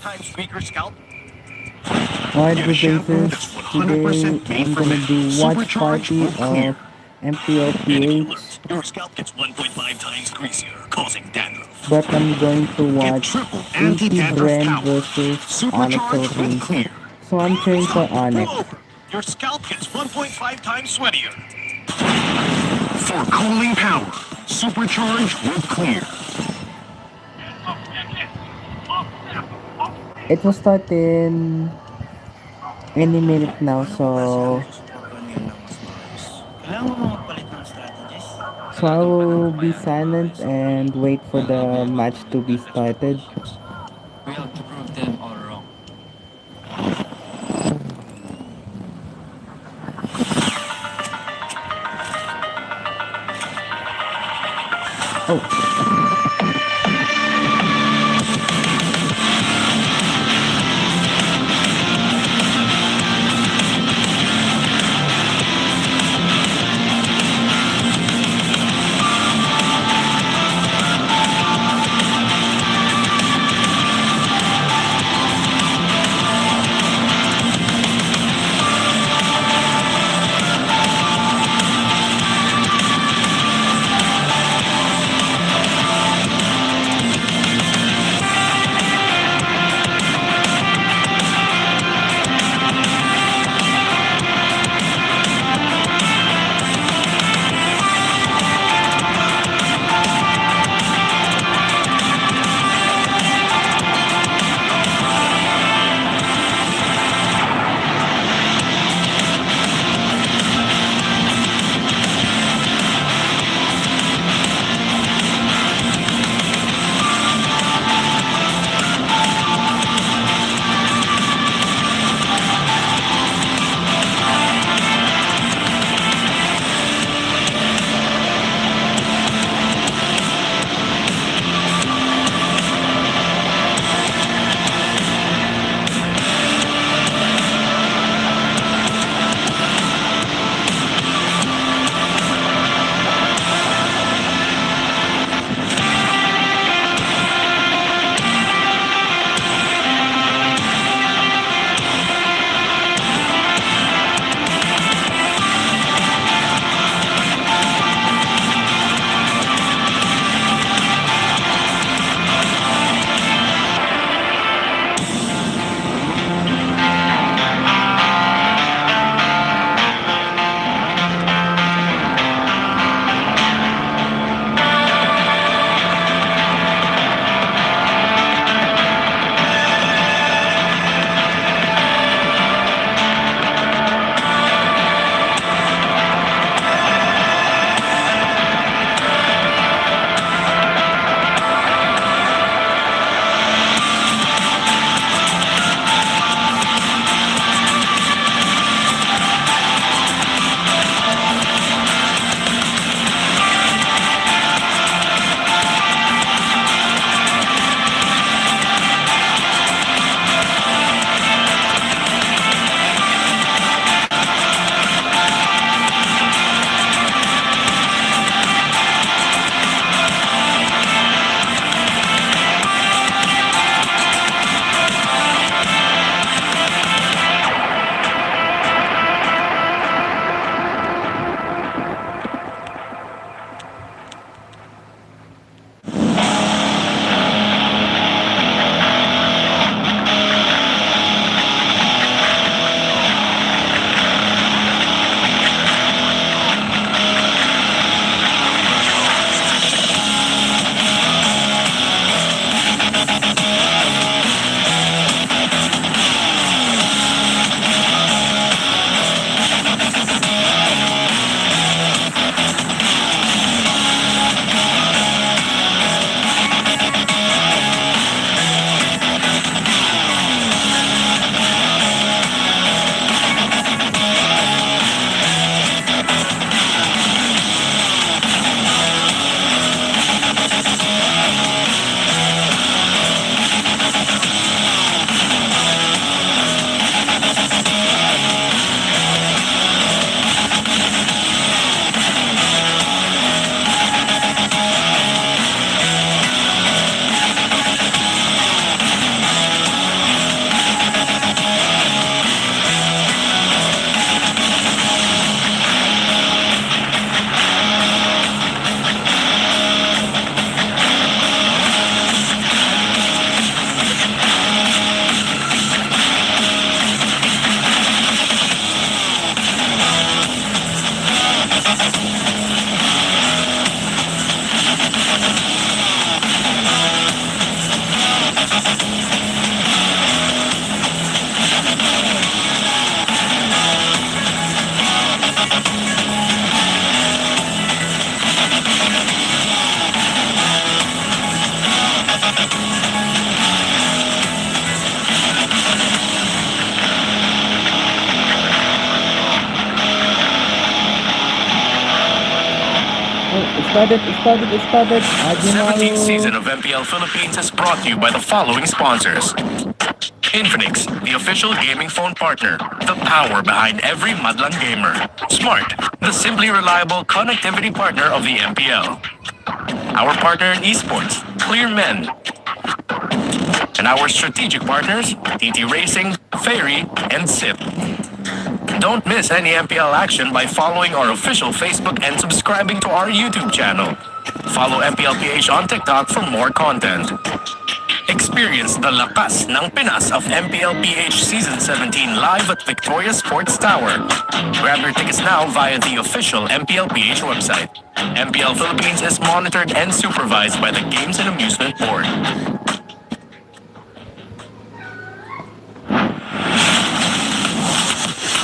times weaker scalp? Alright, Get a good shampoo basis. that's Today 100% made I'm for gonna men. do watch Supercharged party will clear. of MPL And if you PH, alert, your scalp gets 1.5 times greasier, causing dandruff. but I'm going to Get watch triple AP anti-dandruff BREN power. versus ONIC Supercharged with PH. clear. So I'm cheering for Stop. Pull ONIC. over. Your scalp gets 1.5 times sweatier. For cooling power, supercharged with clear. It will start in any minute now, Paano ko kasi so supportan yun ng mas maayos? Kailangan mo bang magpalit ng strategies? so I will be silent and wait for the match to be started. We have to prove them all wrong. Oh, Studded. 17th season of MPL Philippines is brought to you by the following sponsors. Infinix, the official gaming phone partner, the power behind every Madlang gamer. Smart, the simply reliable connectivity partner of the MPL. Our partner in esports, Clear Men. And our strategic partners, TT Racing, Ferry, and SIP. Don't miss any MPL action by following our official Facebook and subscribing to our YouTube channel. Follow MPL PH on TikTok for more content. Experience the lakas ng Pinas of MPL PH Season 17 live at Victoria Sports Tower. Grab your tickets now via the official MPL PH website. MPL Philippines is monitored and supervised by the Games and Amusement Board.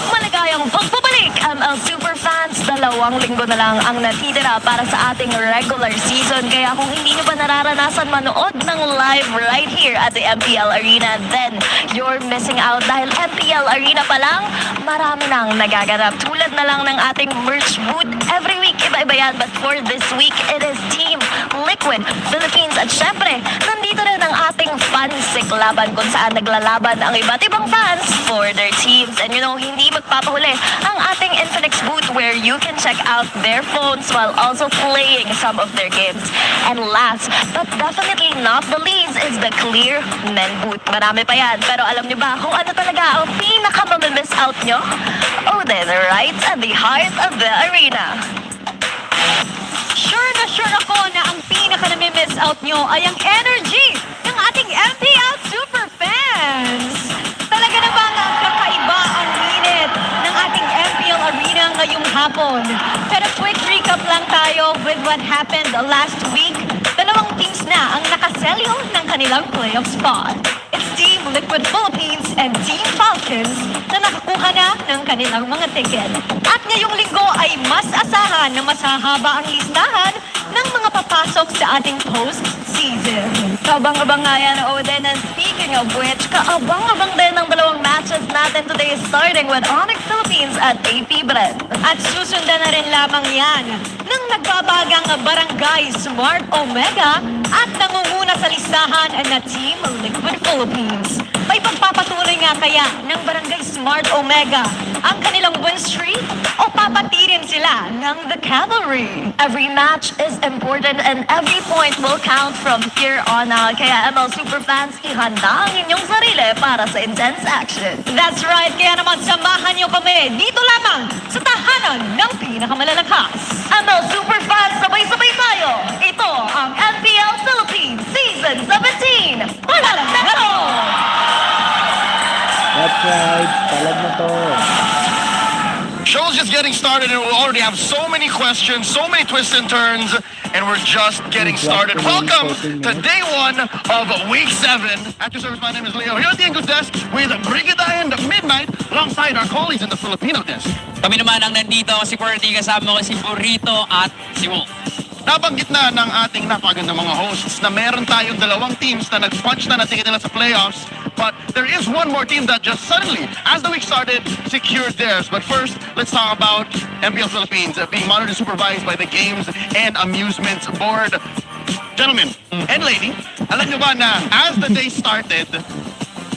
Maligayang pagbabalik, ML Superfans. 2 linggo na lang ang natitira para sa ating regular season. Kaya kung hindi nyo pa nararanasan manood ng live right here at the MPL Arena, then you're missing out. Dahil MPL Arena pa lang, marami nang nagaganap. Tulad na lang ng ating merch booth. Every week, iba-iba yan. But for this week, it is Team Liquid Philippines. At syempre, nandito rin ang ating fansik laban kung saan naglalaban ang iba't ibang fans for their teams. And you know, hindi magpapahuli ang ating Infinix booth where you can check out their phones while also playing some of their games. And last, but definitely not the least, is the Clear Men booth. Marami pa yan. Pero alam niyo ba kung ano talaga ang pinaka-miss out nyo? Oh, then right at the heart of the arena. Sure ako na ang pinaka-nami-miss out nyo ay ang energy ng ating MPL Superfans. Talaga namang kakaiba ang init ng ating MPL Arena ngayong hapon. Pero quick recap lang tayo with what happened last week. 2 teams na ang nakaselyo ng kanilang playoff spot. It's Team Liquid Philippines and Team Falcons na nakakuha na ng kanilang mga ticket. At ngayong linggo ay mas asahan na mas hahaba ang listahan ng mga papasok sa ating post-season. Kaabang-abang nga yan, Oden. And speaking of which, kaabang-abang din ang 2 matches natin today, starting with ONIC Philippines at AP BREN. At susundan na rin lamang yan ng nagbabagang Barangay Smart Omega at nangunguna sa listahan na Team Liquid Philippines. May pagpapatuloy nga kaya ng Barangay Smart Omega ang kanilang win streak o papatirin sila ng The Cavalry? Every match is important and every point will count from here on out. Kaya ML Superfans, ihanda ang inyong sarili para sa intense action. That's right. Kaya naman samahan niyo kami dito lamang sa tahanan ng pinakamalalakas. ML Superfans, sabay-sabay tayo! Ito ang MPL Philippines Season 17! Palalag na to! That's right. Talag na to. Show's just getting started and we already have so many questions, so many twists and turns, and we're just getting started. Welcome to day 1 of week 7. At your service, my name is Leo. Here at the English desk with Brigida and Midnight alongside our colleagues in the Filipino desk. Kami naman ang nandito, si Qwerty, kasama ko si Burrito at si Wolf. Nabanggit na ng ating napakagandang mga hosts na meron tayong 2 teams na nag-punch na ticket nila sa playoffs. But there is one more team that just suddenly, as the week started, secured theirs. But first, let's talk about MPL Philippines being monitored and supervised by the Games and Amusements Board. Gentlemen and lady, alam nyo ba na as the day started,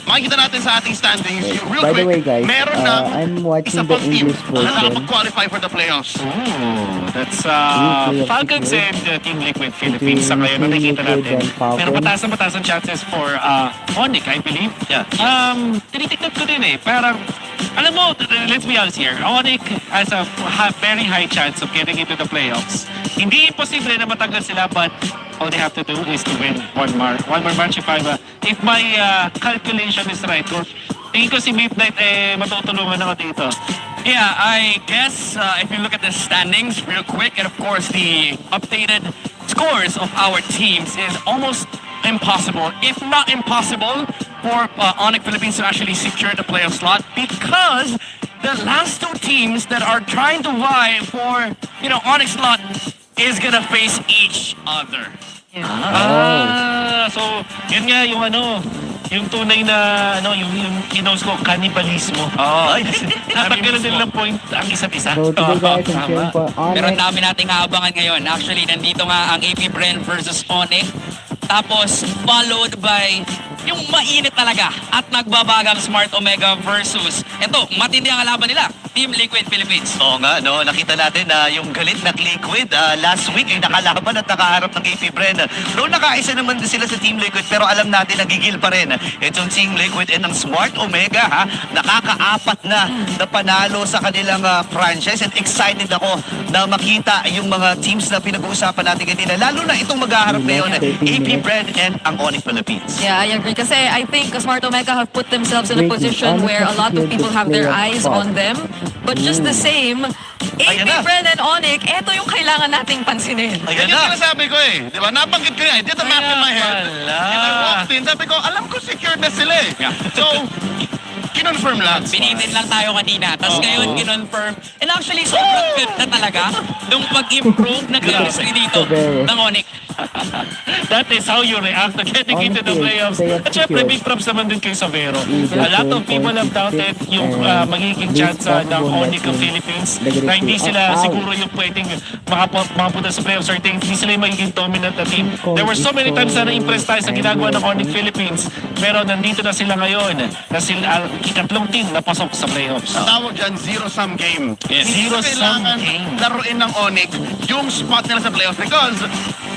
makikita natin sa ating standings, real By the quick, way, guys, meron na I'm watching isa the pang team English na version. nakapag-qualify for the playoffs. Oh, that's Liquid, Falcons Liquid. and Team Liquid Philippines. Sa ngayon, nakikita Liquid natin. and Falcons. Pero mataas ang chances for ONIC, I believe. Yeah. Tinitiktok ko din eh. Parang, alam mo, let's be honest here. ONIC has a very high chance of getting into the playoffs. Hindi imposible na matanggal sila, but all they have to do is to win one more match. If my calculation is right, tingin ko si Midnight matutulungan ako dito. Yeah, I guess if you look at the standings real quick, and of course the updated scores of our teams is almost impossible, if not impossible, for ONIC Philippines to actually secure the playoff slot, because the last 2 teams that are trying to vie for, ONIC slot is gonna face each other. So, yun nga yung yung tunay na, yung kinos ko, kannibalismo. Oo. Tatanggalan din ng point ang isa't isa. So today guys, I'm Tama. cheering for Pero ang ONIC. dami nating aabangan ngayon. Actually, nandito nga ang AP BREN versus ONIC. Tapos, followed by yung mainit talaga at nagbabagang Smart Omega versus ito, matindi ang kalaban nila, Team Liquid Philippines. Oo nga, no? Nakita natin na yung galit na Liquid last week ay nakalaban at nakaharap ng AP BREN. Noong nakaisa naman din sila sa Team Liquid pero alam natin nagigil pa rin. Itong Team Liquid and ng Smart Omega, nakakaapat na panalo sa kanilang franchise and excited ako na makita yung mga teams na pinag-uusapan natin kanina. Lalo na itong maghaharap ngayon, AP BREN and ang ONIC Philippines. Yeah, I agree. Kasi I think Smart Omega have put themselves in a Wait, position ONIC where a has lot of cleared people the have their playoff eyes spot. on them. But just the same, AP Ayan na. BREN and ONIC, eto yung kailangan nating pansinin. Ayan Yan yung na. sinasabi ko eh. Di ba? Nabanggit ko yan. I did the math in my head. Pala. And I walked in. Sabi ko, alam ko secured na sila eh. So, kinonfirm lang. Binitin lang tayo kanina. Tapos ngayon, kinonfirm. And actually, sobrang good na talaga nung pag-improve ng chemistry dito Severo. ng ONIC. That is how you react to getting into the playoffs. At syempre, big props naman din kay Savero. A lot of people have doubted yung magiging chance ng ONIC of Philippines na hindi sila siguro yung pwedeng makapunta sa playoffs or hindi sila yung magiging dominant na team. There were so many times na na-impress tayo sa ginagawa ng ONIC Philippines pero nandito na sila ngayon na sila ikatlong team na pasok sa playoffs. Tawag dyan, zero-sum game. Yes. Hindi Zero-sum kailangan game. laruin ng ONIC yung spot nila sa playoffs because,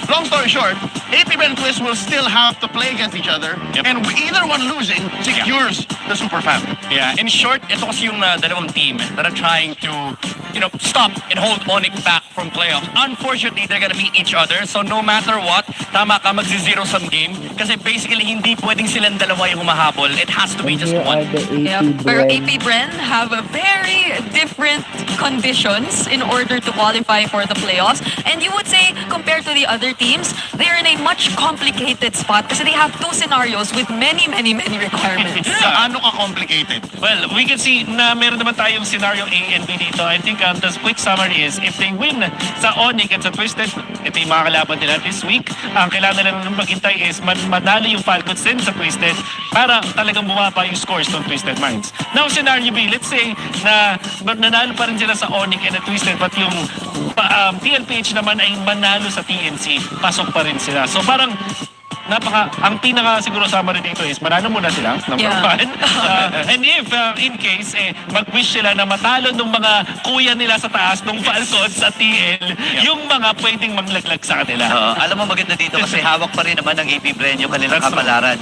long story short, AP BREN Twist will still have to play against each other and either one losing secures the super fan. Yeah, in short, ito kasi yung dalawang team that are trying to, stop and hold ONIC back from playoffs. Unfortunately, they're gonna meet each other. So no matter what, tama ka, magzi-zero-sum game. Kasi basically, hindi pwedeng silang dalawa yung humahabol. It has to be And just here are one. the Yeah, AP pero BREN. AP BREN have a very different conditions in order to qualify for the playoffs. And you would say, compared to the other teams, they're in a much complicated spot kasi they have two scenarios with many, many, many requirements. Ano ka complicated? Well, we can see na meron naman tayong scenario A and B dito. I think the quick summary is if they win sa ONIC at sa Twisted, ito yung mga kalaban nila this week. Ang kailangan nila maghintay is manalo yung Falcons din sa Twisted para talagang bumaba yung scores ng Twisted Minds. Now, scenario B, let's say na nanalo pa rin sila sa ONIC and the Twisted but yung MPL PH naman ay manalo sa TNC, pasok pa rin sila. So parang ang pinaka siguro summary dito is manalo muna sila, number Yeah. one. And if in case mag-wish sila na matalo ng mga kuya nila sa taas ng Falcons sa TL, yung mga pwedeng maglaglag sa kanila. Alam mo maganda dito kasi hawak pa rin naman ng AP BREN yung kanilang That's right. kapalaran.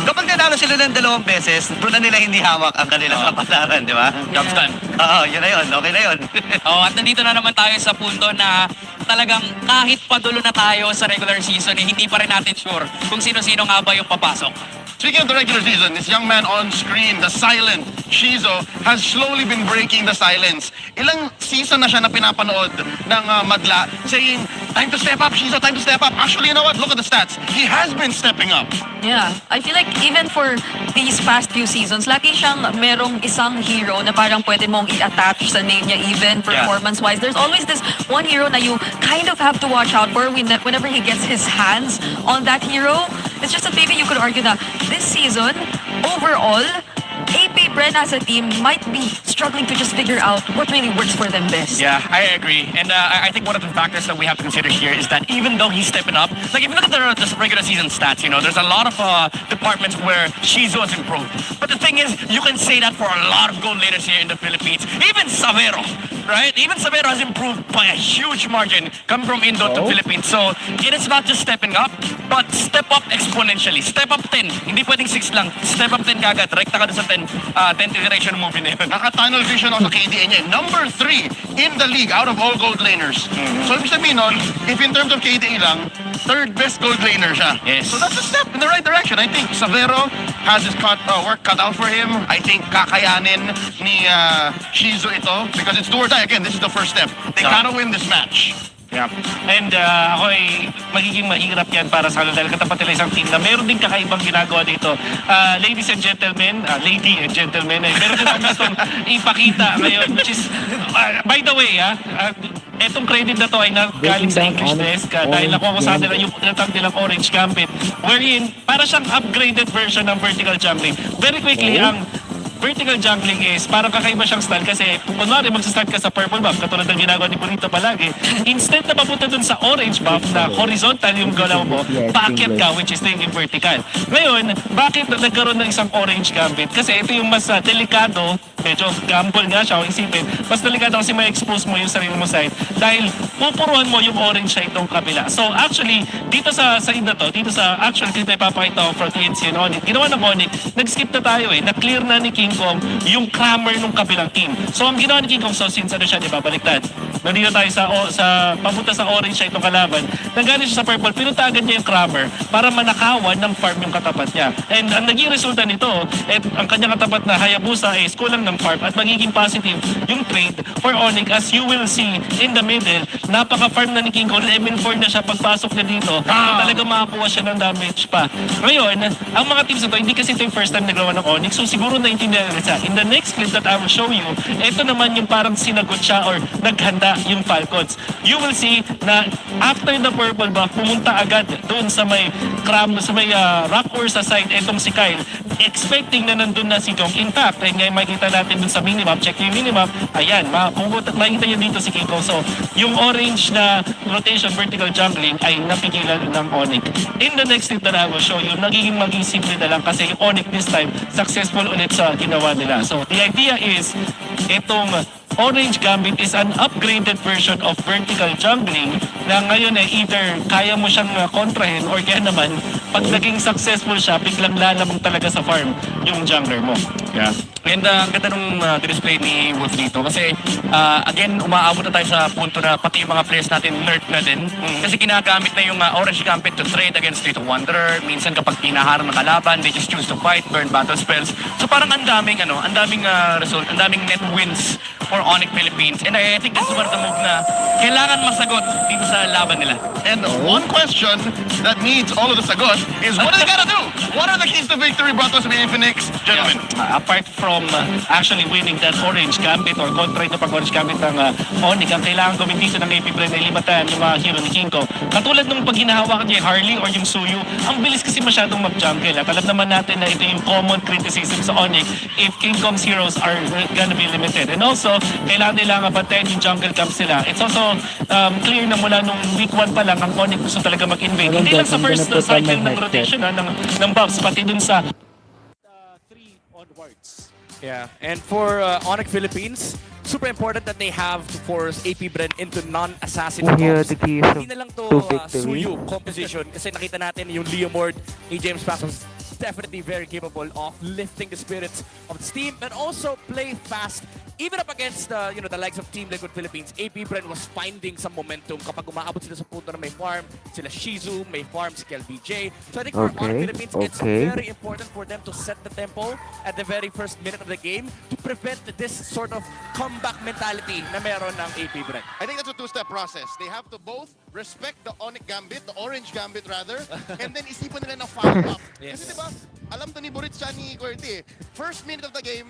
Kapag nanalo sila ng 2 beses, doon na nila hindi hawak ang kanilang kapalaran, di ba? Job's done. Oo, yun na yun. Okay na yun. At nandito na naman tayo sa punto na talagang kahit padulo na tayo sa regular season, hindi pa rin natin sure kung sino-sino nga ba yung papasok. Speaking of the regular season, this young man on screen, the silent Shizo, has slowly been breaking the silence. Ilang season na siya na pinapanood ng Madla saying, time to step up, Shizo, time to step up. Actually, you know what? Look at the stats. He has been stepping up. Yeah, I feel like even for these past few seasons, lagi siyang merong isang hero na parang pwede mong i-attach sa name niya even performance-wise. There's always this one hero na you kind of have to watch out for whenever he gets his hands on that hero. It's just that maybe you could argue that this season, overall, AP BREN as a team might be struggling to just figure out what really works for them best. Yeah, I agree. And I think one of the factors that we have to consider here is that even though he's stepping up, like if you look at the regular season stats, there's a lot of departments where Shizo has improved. But the thing is, you can say that for a lot of goal leaders here in the Philippines. Even Savero, right? Even Savero has improved by a huge margin coming from Indo to Philippines. So it is not just stepping up, but step up exponentially. Step up 10. Hindi pwedeng 6 lang. Step up 10 kagad. Rekta ka doon sa 10 iteration movie na yun. Naka-tunnel vision ako sa KDA niya. Number 3 in the league out of all gold laners. So, ibig sabihin nun, if in terms of KDA lang, 3rd best gold laner siya. Yes. So, that's a step in the right direction. I think Savero has his work cut out for him. I think kakayanin ni Shizo ito because it's do or die. Again, this is the first step. They gotta win this match. Yeah. And ako ay magiging mahirap yan para sa dahil katapat nila isang team na meron din kakaibang ginagawa dito. Ladies and gentlemen, meron din akong gustong ipakita ngayon which is, by the way, Etong credit na to ay galing sa English desk dahil nakuha ko sa nila yung tinatawag nilang Orange Gambit, wherein para siyang upgraded version ng vertical jungling. Very quickly, ang vertical jungling is parang kakaiba siyang style kasi kung kunwari magsastart ka sa purple buff katulad ng ginagawa ni Bonito palagi, instead na papunta dun sa orange buff na horizontal yung galaw mo, paakyat ka which is yung vertical. Ngayon, bakit nagkaroon ng isang orange gambit? Kasi ito yung mas delikado, medyo gamble nga siya, isipin, mas delikado kasi may expose mo yung sarili mo side dahil pupuruan mo yung orange sa itong kabila. So actually, dito sa side na to, dito sa actual clip na ipapakita ko for TNC and ONIC, ginawa ng ONIC, nag-skip na tayo na-clear na ni King Kong yung clamor ng kabilang team. So ang ginawa ni King Kong, so since ano siya, di ba, baliktad. Nandito tayo sa papunta sa orange siya itong kalaban. Nanggaling siya sa purple, pinunta agad niya yung clamor para manakawan ng farm yung katapat niya. And ang naging resulta nito, ang kanyang katapat na Hayabusa is kulang ng farm at magiging positive yung trade for ONIC as you will see in the middle. Napaka-farm na ni King Kong, level 4 na siya pagpasok niya dito. Talaga makakuha siya ng damage pa. Ngayon, ang mga teams na to, hindi kasi ito yung first time nagawa ng ONIC, so siguro naintindihan nila. In the next clip that I will show you, ito naman yung parang sinagot siya or naghanda yung Falcons. You will see na after the purple buff, pumunta agad doon sa may rock or sa side etong si Kyle, expecting na nandun na si Kong. In fact, ay ngayon makikita natin dun sa minimap, check yung minimap, ayan, makikita nyo dito si King Kong. So, yung orange na rotation vertical jungling ay napigilan ng ONIC. In the next clip that I will show you, maging simple na lang kasi yung ONIC this time, successful ulit sa ginawa nila. So, the idea is, itong Orange Gambit is an upgraded version of vertical jungling na ngayon either kaya mo siyang kontrahin or kaya naman pag naging successful siya, biglang lalamang talaga sa farm yung jungler mo. Yeah. And ang ganda nung display ni Wolf dito kasi again, umaabot na tayo sa punto na pati yung mga players natin alert na din. Kasi ginagamit na yung Orange Gambit to trade against Street of Wanderer. Minsan kapag pinaharang ng kalaban, they just choose to fight, burn battle spells. So parang ang daming result, ang daming net wins for ONIC Philippines. And I think this is one of the move na kailangan masagot dito sa laban nila. And one question that needs all of the sagot is what do they gotta do? What are the keys to victory brought us by Infinix? Gentlemen. Apart from actually winning that Orange Gambit or kontra ito pag Orange Gambit ng ONIC, ang kailangan gawin dito ng AP BREN ay limatan yung mga hero ni King Kong. Katulad nung pag hinahawakan niya yung Harley or yung Suyu, ang bilis kasi masyadong mag-jungle. At alam naman natin na ito yung common criticism sa ONIC if King Kong's heroes are gonna be limited. And also, kailangan bantayan yung jungle camps nila. It's also clear na mula nung week 1 pa lang ang ONIC gusto talaga mag-invade. Hindi lang sa first cycle ng rotation ng buffs, pati dun sa 3 onwards. Yeah, and for ONIC Philippines, super important that they have to force AP BREN into non-assassin Here, comps. the key Hindi na lang to to victory. Suyu composition kasi nakita natin yung Leomord ni James Pax was definitely very capable of lifting the spirits of the team and also play fast. Even up against the likes of Team Liquid Philippines, AP BREN was finding some momentum kapag umaabot sila sa punto na may farm, sila Shizu, may farm si KLBJ. So I think for ONIC Philippines, it's very important for them to set the tempo at the very first minute of the game to prevent this sort of comeback mentality na meron ng AP BREN. I think that's a two-step process. They have to both respect the ONIC Gambit, the Orange Gambit rather, and then isipan nila na follow up. Yes. Kasi diba, alam to ni Buritsa ni Kuwerte, first minute of the game,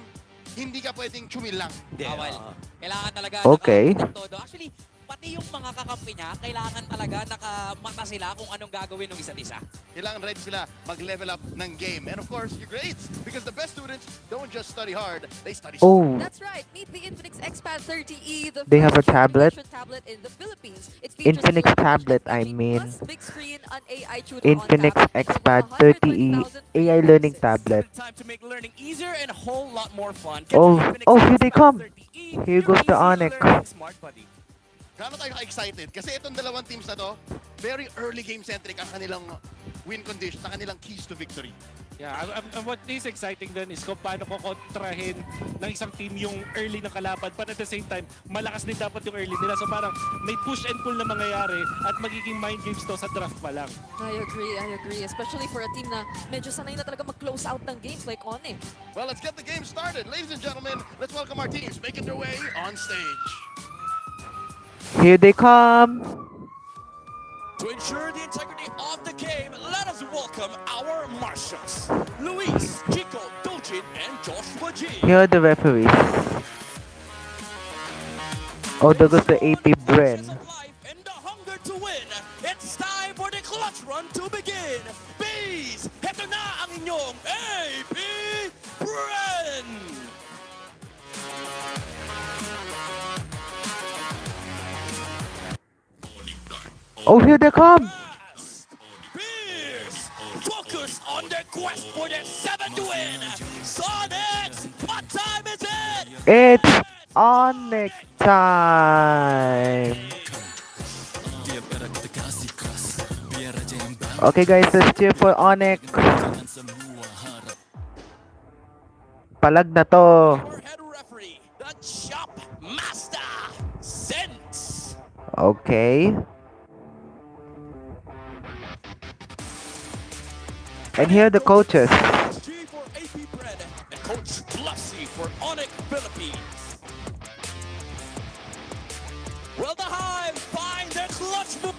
hindi ka pwedeng chumilang. Bawal. Kailangan talaga Okay. nakakita todo. Actually, pati yung mga kakampi niya, kailangan talaga nakamata sila kung anong gagawin ng isa't isa. Kailangan ready sila mag-level up ng game. And of course, your grades, because the best students don't just study hard, they study smart. Oh, That's right. Meet the Infinix Xpad 30E, the They have a first tablet? generation tablet in the Philippines. It features Infinix full tablet, I touchscreen mean. plus big screen, an AI tutor on Infinix tap, Xpad over 30E 120,000 AI learning tablet. Time to make learning easier and a whole lot more fun. Oh, Infinix oh, here they Xpad come. 30E, Here goes the easy ONIC. learning smart buddy. Gaano tayo ka-excited? Kasi itong dalawang teams na to, very early game-centric ang kanilang win condition, ang kanilang keys to victory. Yeah, and what is exciting then is kung paano ko kontrahin ng isang team yung early ng kalaban, but at the same time, malakas din dapat yung early nila. So parang may push and pull na mangyayari at magiging mind games to sa draft pa lang. I agree. Especially for a team na medyo sanay na talaga mag-close out ng games like ONIC. Well, let's get the game started. Ladies and gentlemen, let's welcome our teams making their way on stage. Here they come. To ensure the integrity of the game, let us welcome our marshals, Luis, Chico, Dojin, and Joshua G. Here are the referees. Oh, there goes the AP BREN. And the hunger to win. It's time for the clutch run to begin. Bees, heto na ang inyong AP BREN. Oh, here they come! Bees, focus on their quest for their 7th win. Sonics, what time is it? It's ONIC time! Okay guys, let's cheer for ONIC. Palag na to. Our head referee, the Chop Master, Sense. Okay. And here are the coaches. G for AP BREN and Coach Blussy for ONIC Philippines. Will the Hive find their clutch move,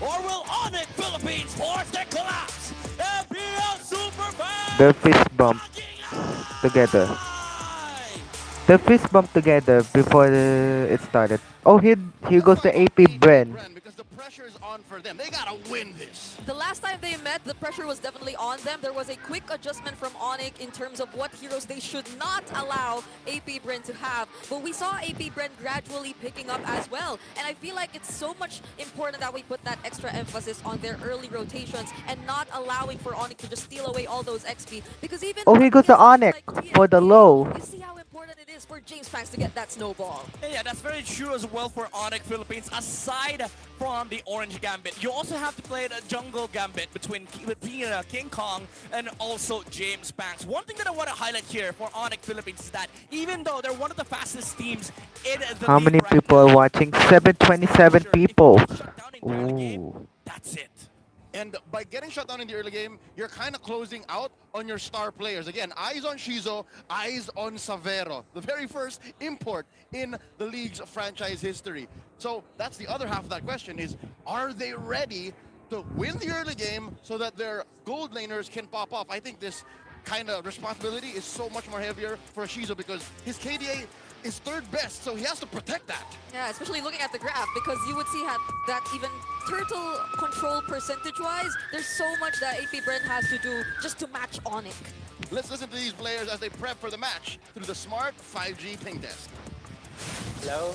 or will ONIC Philippines force their collapse? MPL Superfans! The fist bump together. The fist bump together before it started. Oh, here goes the AP BREN. Because the pressure is on for them. They gotta win this. The last time they met, the pressure was definitely on them. There was a quick adjustment from ONIC in terms of what heroes they should not allow AP BREN to have. But we saw AP BREN gradually picking up as well. And I feel like it's so much important that we put that extra emphasis on their early rotations and not allowing for ONIC to just steal away all those XP. Because even Oh, here goes the ONIC for the low. you see how important it is for James Panks to get that snowball. Yeah, that's very true as well for ONIC Philippines. Aside from the Orange Gambit, you also have to play the Jungle Gambit between King Kong and also James Panks. One thing that I want to highlight here for ONIC Philippines is that even though they're one of the fastest teams in the How league many right people are now, watching? 727 people. shut down in the early game, Ooh. that's it. And by getting shut down in the early game, you're kind of closing out on your star players. Again, eyes on Shizo, eyes on Savero, the very first import in the league's franchise history. So that's the other half of that question is, are they ready to win the early game so that their gold laners can pop off? I think this kind of responsibility is so much more heavier for Shizo because his KDA is third best, so he has to protect that. Yeah, especially looking at the graph, because you would see that even turtle control percentage-wise, there's so much that AP BREN has to do just to match ONIC. Let's listen to these players as they prep for the match through the smart 5G ping test. Hello.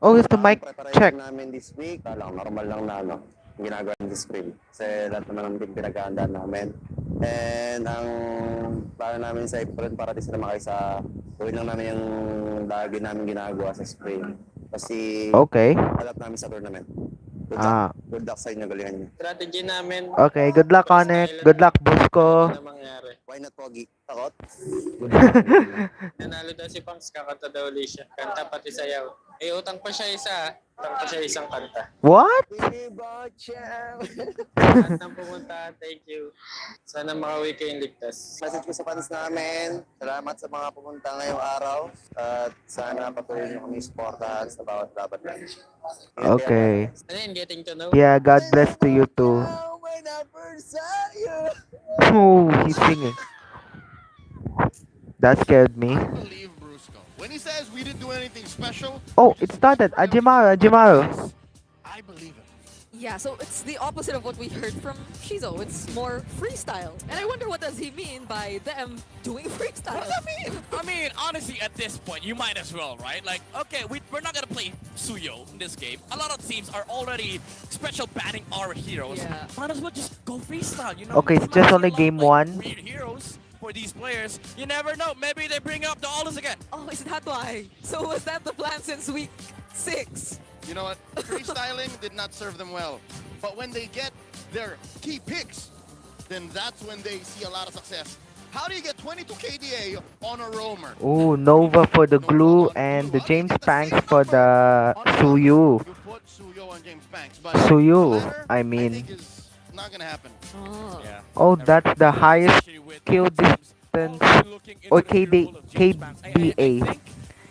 Oh, it's the mic check. Namin this week, normal lang na ginagawa ng screen. Kasi lahat naman ng team pinag-aandaan namin. And ang plano namin sa April para di sila makaysa gawin lang namin yung lagi namin ginagawa sa screen. Kasi Okay. alam namin sa tournament. Good luck sa inyo, galingan niyo. Strategy namin. Okay, good luck ONIC. Good luck, Busco. Ano mangyari? Why not Pogi? Takot? Nanalo daw si Pangs, kakanta daw ulit siya. Kanta pati sayaw. Eh, utang pa siya isang kanta. What? Lahat ng pumunta, thank you. Sana makauwi kayong ligtas. Message ko sa fans namin. Salamat sa mga pumunta ngayong araw. At sana patuloy niyo kami supportahan sa bawat laban namin. Okay. Ano yun, getting to know? Yeah, God bless to you too. Oh, he's singing. That scared me. I believe Brusco. When he says we didn't do anything special, Oh, it started. Ajimaru. I believe him. Yeah, so it's the opposite of what we heard from Shizo. It's more freestyle. And I wonder what does he mean by them doing freestyle? What does that mean? I mean, honestly, at this point, you might as well, right? Like, okay, we're not gonna play Suyo in this game. A lot of teams are already special banning our heroes. Yeah. Might as well just go freestyle, you know? Okay, it's just only game one. Weird heroes for these players. You never know. Maybe they bring up the Aldous again. Oh, is that why? So was that the plan since week 6? You know what? Freestyling did not serve them well. But when they get their key picks, then that's when they see a lot of success. How do you get 22 KDA on a roamer? Oh, Nova for the glue and the James Panks for the Suyu. You put Suyo on James Banks, but Suyu, the latter, I mean. think is not gonna happen. Oh. Yeah. Oh, that's the highest Especially with kill teams distance already looking into or the future role of James Banks. I KBA think,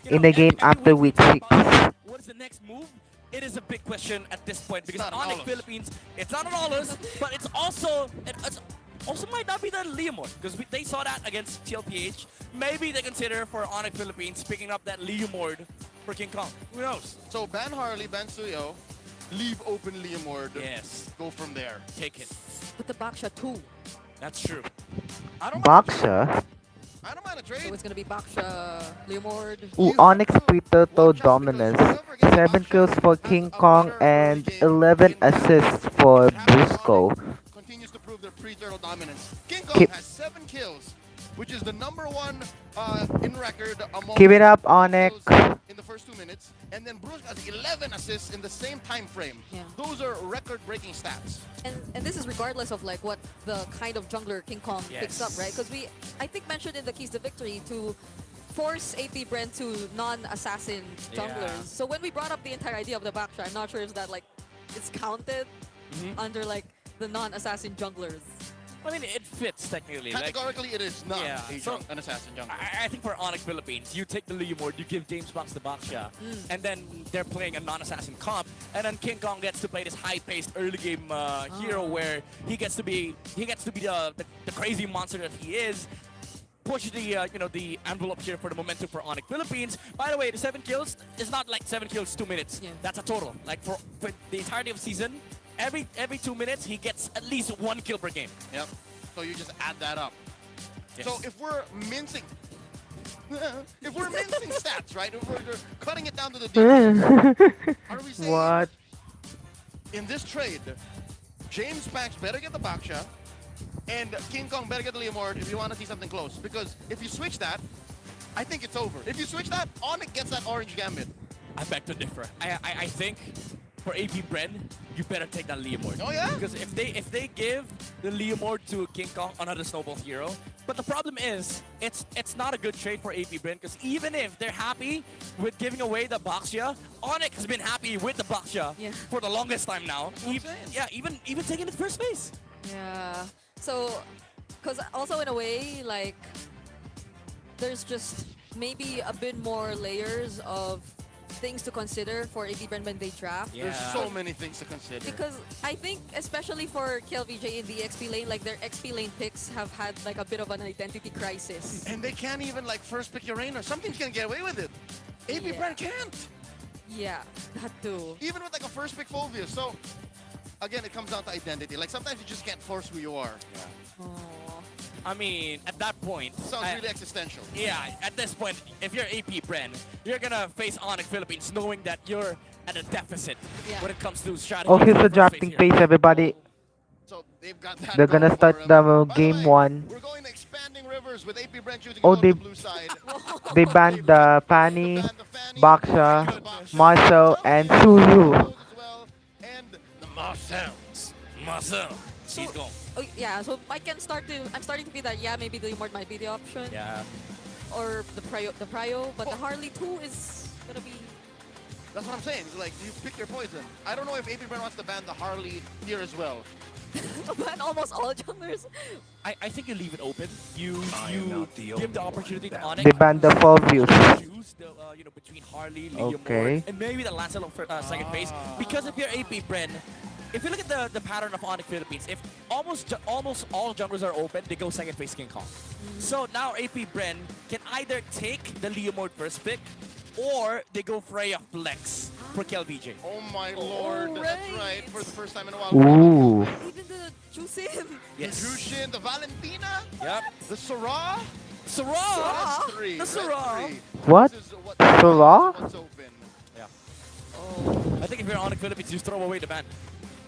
you in know, the game every after week week we 6. talk about what is the next move? It is a big question at this point because not an ONIC Aldous. Philippines, it's not an Aldous, but it's also might not be the Leomord because they saw that against TL PH. Maybe they consider for ONIC Philippines picking up that Leomord for King Kong. Who knows? So ban Harley, ban Suyo, leave open Liamord. Yes. Go from there. Take it. But the Baksha too. That's true. I don't mind a trade. Baksha. I don't mind a So trade. it's gonna be Baksha, Leomord. Ooh, Onyx pre-total dominance. 7 kills for King Kong and 11 assists for Briscoe. Continues to prove their pre-turtle dominance. King Kong Keep- has 7 kills, which is the #1 in record among Keep it up, Onyx. kills in the first 2 minutes, and then Bruce has 11 assists in the same time frame. Yeah. Those are record-breaking stats. And this is regardless of like what the kind of jungler King Kong picks up, right? Because I think mentioned in the keys to victory to force AP BREN to non-assassin junglers. Yeah. So when we brought up the entire idea of the Baksha, I'm not sure if that like it's counted under like the non-assassin junglers. I mean, it fits technically. Like, Categorically, it is not Yeah, so- an assassin jungler. I think for Onyx Philippines, you take the Leomord, you give James Box the Baksha, and then they're playing a non-assassin comp, and then King Kong gets to play this high-paced early game hero where he gets to be the crazy monster that he is. Push the the envelope here for the momentum for Onyx Philippines. By the way, the 7 kills is not like 7 kills 2 minutes. Yeah. That's a total. Like for the entirety of season, every 2 minutes he gets at least 1 kill per game. Yep. So you just add that up. Yes. So if we're mincing, stats, right? If we're cutting it down to the details, are we saying What? in this trade, James Pax better get the Baksha, and King Kong better get the Leomord if you want to see something close? Because if you switch that, I think it's over. If you switch that, Onyx gets that orange gambit. I beg to differ. I think for AP BREN, you better take that Leomord. Oh yeah? Because if they give the Leomord to King Kong, another snowball hero, but the problem is it's not a good trade for AP BREN because even if they're happy with giving away the Baksha, Onyx has been happy with the Baksha for the longest time now. Even taking it first base. Yeah. So, because also in a way, like, there's just maybe a bit more layers of things to consider for AP BREN when they draft. Yeah. There's so many things to consider. Because I think, especially for KLVJ in the XP lane, like their XP lane picks have had like a bit of an identity crisis. And they can't even like first pick Urana. Some teams can get away with it. AP Yeah. BREN can't. Yeah, that too. Even with like a first pick Phobius. So again, it comes down to identity. Like sometimes you just can't force who you are. Aw. I mean, at that point, Sounds really existential. yeah, at this point, if you're AP BREN, you're gonna face Onyx Philippines knowing that you're at a deficit Yeah. when it comes to strategy. Oh, here's for the first drafting phase here. pace, everybody. So they've got that. They're gonna going start for 'em. the By game way, 1. We're going to expanding rivers with AP BREN choosing Oh, to go to they- the blue side. They banned the Fanny, Fanny, Baksha, Baksha, Marcel, and Suyu. as well, and the Marcel, she's gone. Oh, yeah, so I'm starting to feel that, yeah, maybe the Leomord might be the option. Yeah. Or the Prio, but the Harley 2 is gonna be... That's what I'm saying. It's like, you pick your poison. I don't know if AP BREN wants to ban the Harley here as well. ban almost all junglers. I think you leave it open. You give the opportunity to Onyx. They banned the Phobius. Choose the between Harley, Leomord, Okay. and maybe the Lancelot for second phase. Because if you're AP BREN, if you look at the pattern of Onyx Philippines, if almost all junglers are open, they go second phase King Kong. So now AP BREN can either take the Leomord first pick, or they go Freya Flex for KLVJ. Oh my lord, that's right. right. For the first time in a while. Ooh. Even the Jusin. Yes. The Jushin, the Valentina, Yep. the Sarah. Sarah! That's 3. The That's Sarah! 3. What? This is Sarah? what's open. I think if you're Onyx Philippines, you throw away the ban.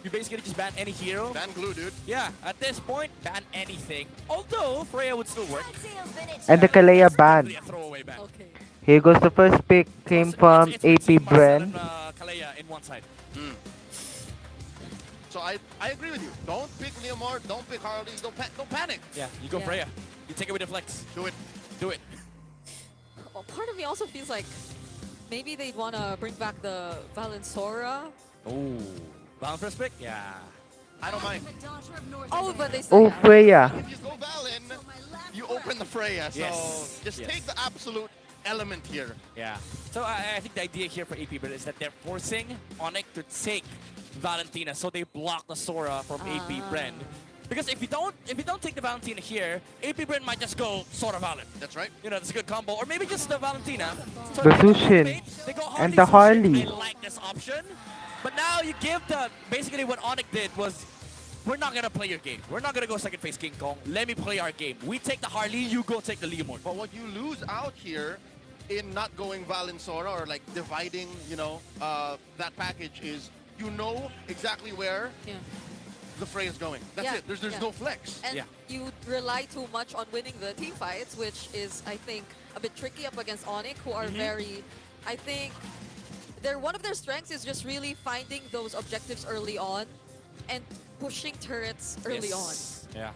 You basically just ban any hero. Ban glue, dude. Yeah, at this point, ban anything. Although, Freya would still work. And the Kalea It's ban. definitely a throwaway ban. Okay. Here goes the first pick. Came from It's AP between Marcel BREN. and, Kalea in one side. So I agree with you. Don't pick Leomord. Don't pick Harley. Don't panic. Yeah, you go Yeah. Freya. You take it with the flex. Do it. Do it. Well, part of me also feels like maybe they'd want to bring back the Valensora. Oh. Bound first pick? Yeah. I don't mind. Oh, but they still... Oh, yeah. Freya. If you go Valen, you open the Freya. So Yes. just Yes. take the absolute element here. Yeah. So I think the idea here for AP BREN is that they're forcing Onyx to take Valentina, so they block the Sora from AP BREN. Because if you don't take the Valentina here, AP BREN might just go Sora Valen. That's right. You know, that's a good combo. Or maybe just the Valentina. So The they go Zushin bait, they go and the Harley. Harley. I like this option. But now you give the... Basically what ONIC did was, we're not going to play your game. We're not going to go second phase King Kong. Let me play our game. We take the Harley, you go take the Leomord. But what you lose out here in not going Valensora or like dividing, you know, that package is you know exactly where the fray is going. That's it. There's no flex. And you rely too much on winning the team fights, which is, I think, a bit tricky up against ONIC, who are very, I think, one of their strengths is just really finding those objectives early on and pushing turrets early on. Yeah.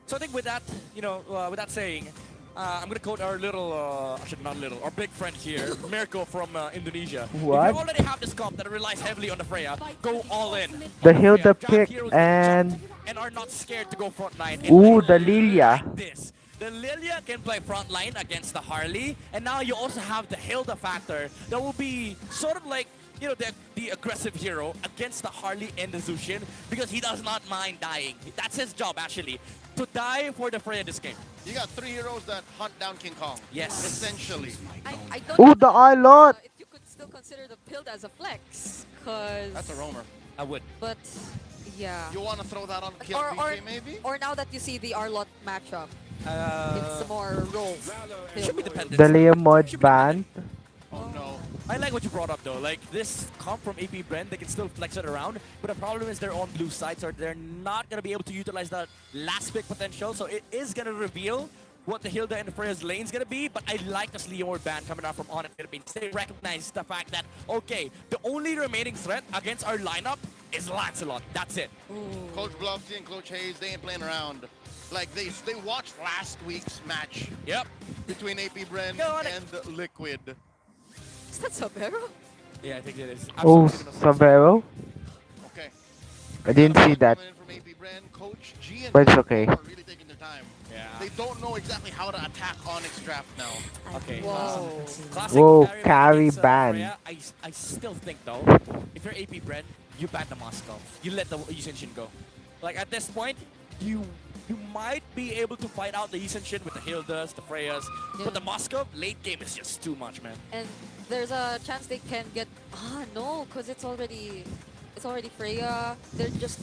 So I think with that, you know, with that saying, I'm gonna quote our little, actually not little, our big friend here, Mirko from Indonesia. What? If you already have this comp that relies heavily on the Freya, go all in. The On Hilda Freya. pick Heroes and and are not scared to go front line. And ooh, I the Lilia. like this. The Lilia can play front line against the Harley, and now you also have the Hilda factor that will be sort of like, you know, the aggressive hero against the Harley and the Zushin, because he does not mind dying. That's his job, actually, to die for the Freya this game. You got 3 heroes that hunt down King Kong. Yes. Essentially. I don't ooh, know the Arlot. if you could still consider the build as a flex, because... That's a roamer. I would. But, yeah. You want to throw that on Kill Or, PJ maybe? or now that you see the Arlot matchup, it's more roles. Should be dependent. The Leomord band. Oh no. I like what you brought up though. Like this comp from AP BREN, they can still flex it around, but the problem is they're on blue side, so they're not gonna be able to utilize that last pick potential. So it is gonna reveal what the Hilda and the Freya's lane's gonna be. But I like this Leomord ban coming out from ONIC Philippines. They recognize the fact that okay, the only remaining threat against our lineup is Lancelot. That's it. Coach Bluffsy and Coach Hayes, they ain't playing around. Like they watched last week's match. Yep. Between AP BREN and Liquid. Is that Sabero? Yeah, I think it is. Oh, Absolutely. Savero. Okay. I didn't see that. Coming in from AP BREN, Coach G and But it's Coach okay. Bo are really taking their time. Yeah. They don't know exactly how to attack Onyx draft now. Okay. Whoa. Classic Whoa, carry against, ban. Freya. I still think though, if you're AP BREN, you ban the Moscow. You let the Yusenshin go. Like at this point, you might be able to fight out the Yusenshin with the Hildas, the Freyas, but the Moscow late game is just too much, man. And there's a chance they can get... no, because it's already Freya. They're just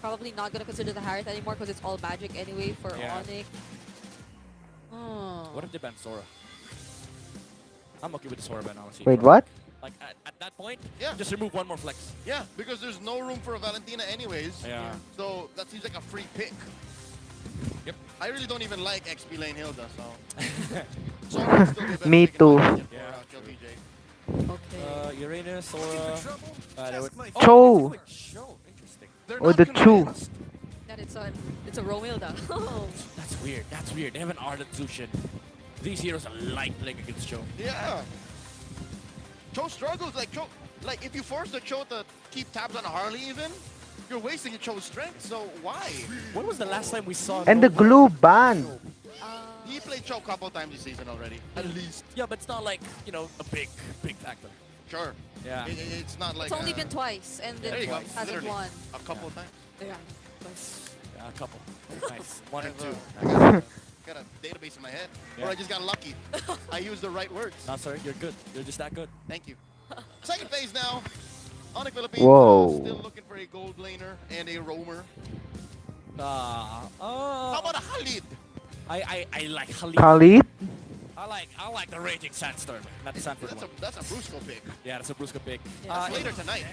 probably not going to consider the Harriet anymore because it's all magic anyway for ONIC. What if they ban Sora? I'm okay with the Sora ban, honestly. Wait, what? Like at that point, Yeah. just remove one more flex. Yeah, because there's no room for a Valentina anyways. Yeah. So that seems like a free pick. Yep. I really don't even like XP lane Hilda, so. So I'll still be a better Me pick in too. my opinion for, Kill PJ. Okay. Uranus, Sora. Cho. Cho. Interesting. They're Or not the Chu. convinced. That it's a Romilda. That's weird. That's weird. They have an Ardent Zushin. These heroes are light playing against Cho. Yeah. Cho struggles like Cho. Like if you force the Cho to keep tabs on Harley even, you're wasting Cho's strength. So why? When was the last time we saw And the glue band. He played Cho a couple times this season already, at least. Yeah, but it's not like, you know, a big factor. Sure. Yeah. It's not like. It's only been twice, and There then you go. hasn't Literally. won. A couple times. Yeah. Yeah, a couple. Nice. One or I've, two. got a database in my head. Yeah. Or I just got lucky. I used the right words. No, sir, you're good. You're just that good. Thank you. Second phase now. ONIC Philippines Whoa. still looking for a gold laner and a roamer. How How about a Khalid? I like Khalid. Khalid. I like the Raging Sandstorm, not the Sanford one. That's a Brusco pick. Yeah, that's a Brusco pick. That's later tonight.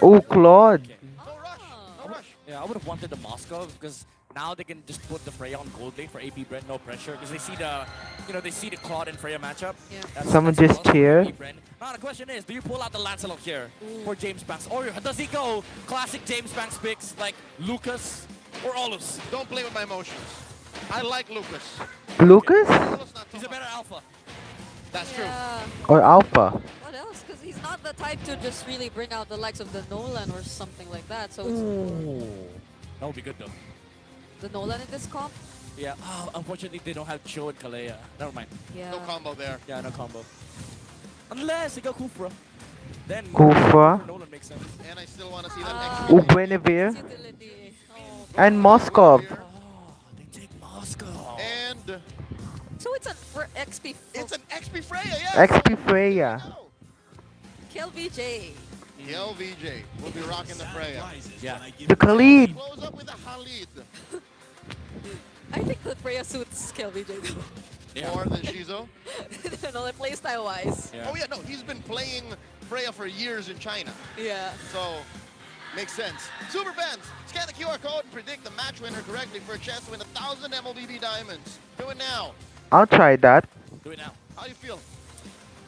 Oh, Claude. No rush. No rush. Yeah, I would have wanted the Moscow because now they can just put the Freya on gold lane for AP BREN, no pressure, because they see the, you know, they see the Claude and Freya matchup. Yeah. Someone that's just awesome for cheer. AP BREN. Now the question is, do you pull out the Lancelot here for James Banks, or does he go classic James Banks picks like Lucas or Olus? Don't play with my emotions. I like Lucas. Lucas? Olus not so He's a much. better alpha. That's true. Yeah. Or Alpha? What else? Because he's not the type to just really bring out the likes of the Nolan or something like that. So it's That would be good though. the Nolan in this comp. Yeah. Oh, unfortunately they don't have Cho and Kalea. Never mind. Yeah. No combo there. Yeah, no combo. Unless they go Kufra. Then Kufra. Nolan makes sense. And I still want to see that Oh, XP. Guinevere. Utility. Oh, And Moskov. They take Moscow. And So it's an for XP. it's an XP Freya, yes. XP Freya. Kill VJ. LVJ will be rocking the Freya. Yeah. The Khalid. Close up with the Khalid. I think that Freya suits Kill VJ Yeah. More than Shizo. no, like playstyle wise. Yeah. Oh yeah, no, he's been playing Freya for years in China. Yeah. So, makes sense. Super fans, scan the QR code and predict the match winner correctly for a chance to win 1,000 MLBB diamonds. Do it now. I'll try that. Do it now. How do you feel?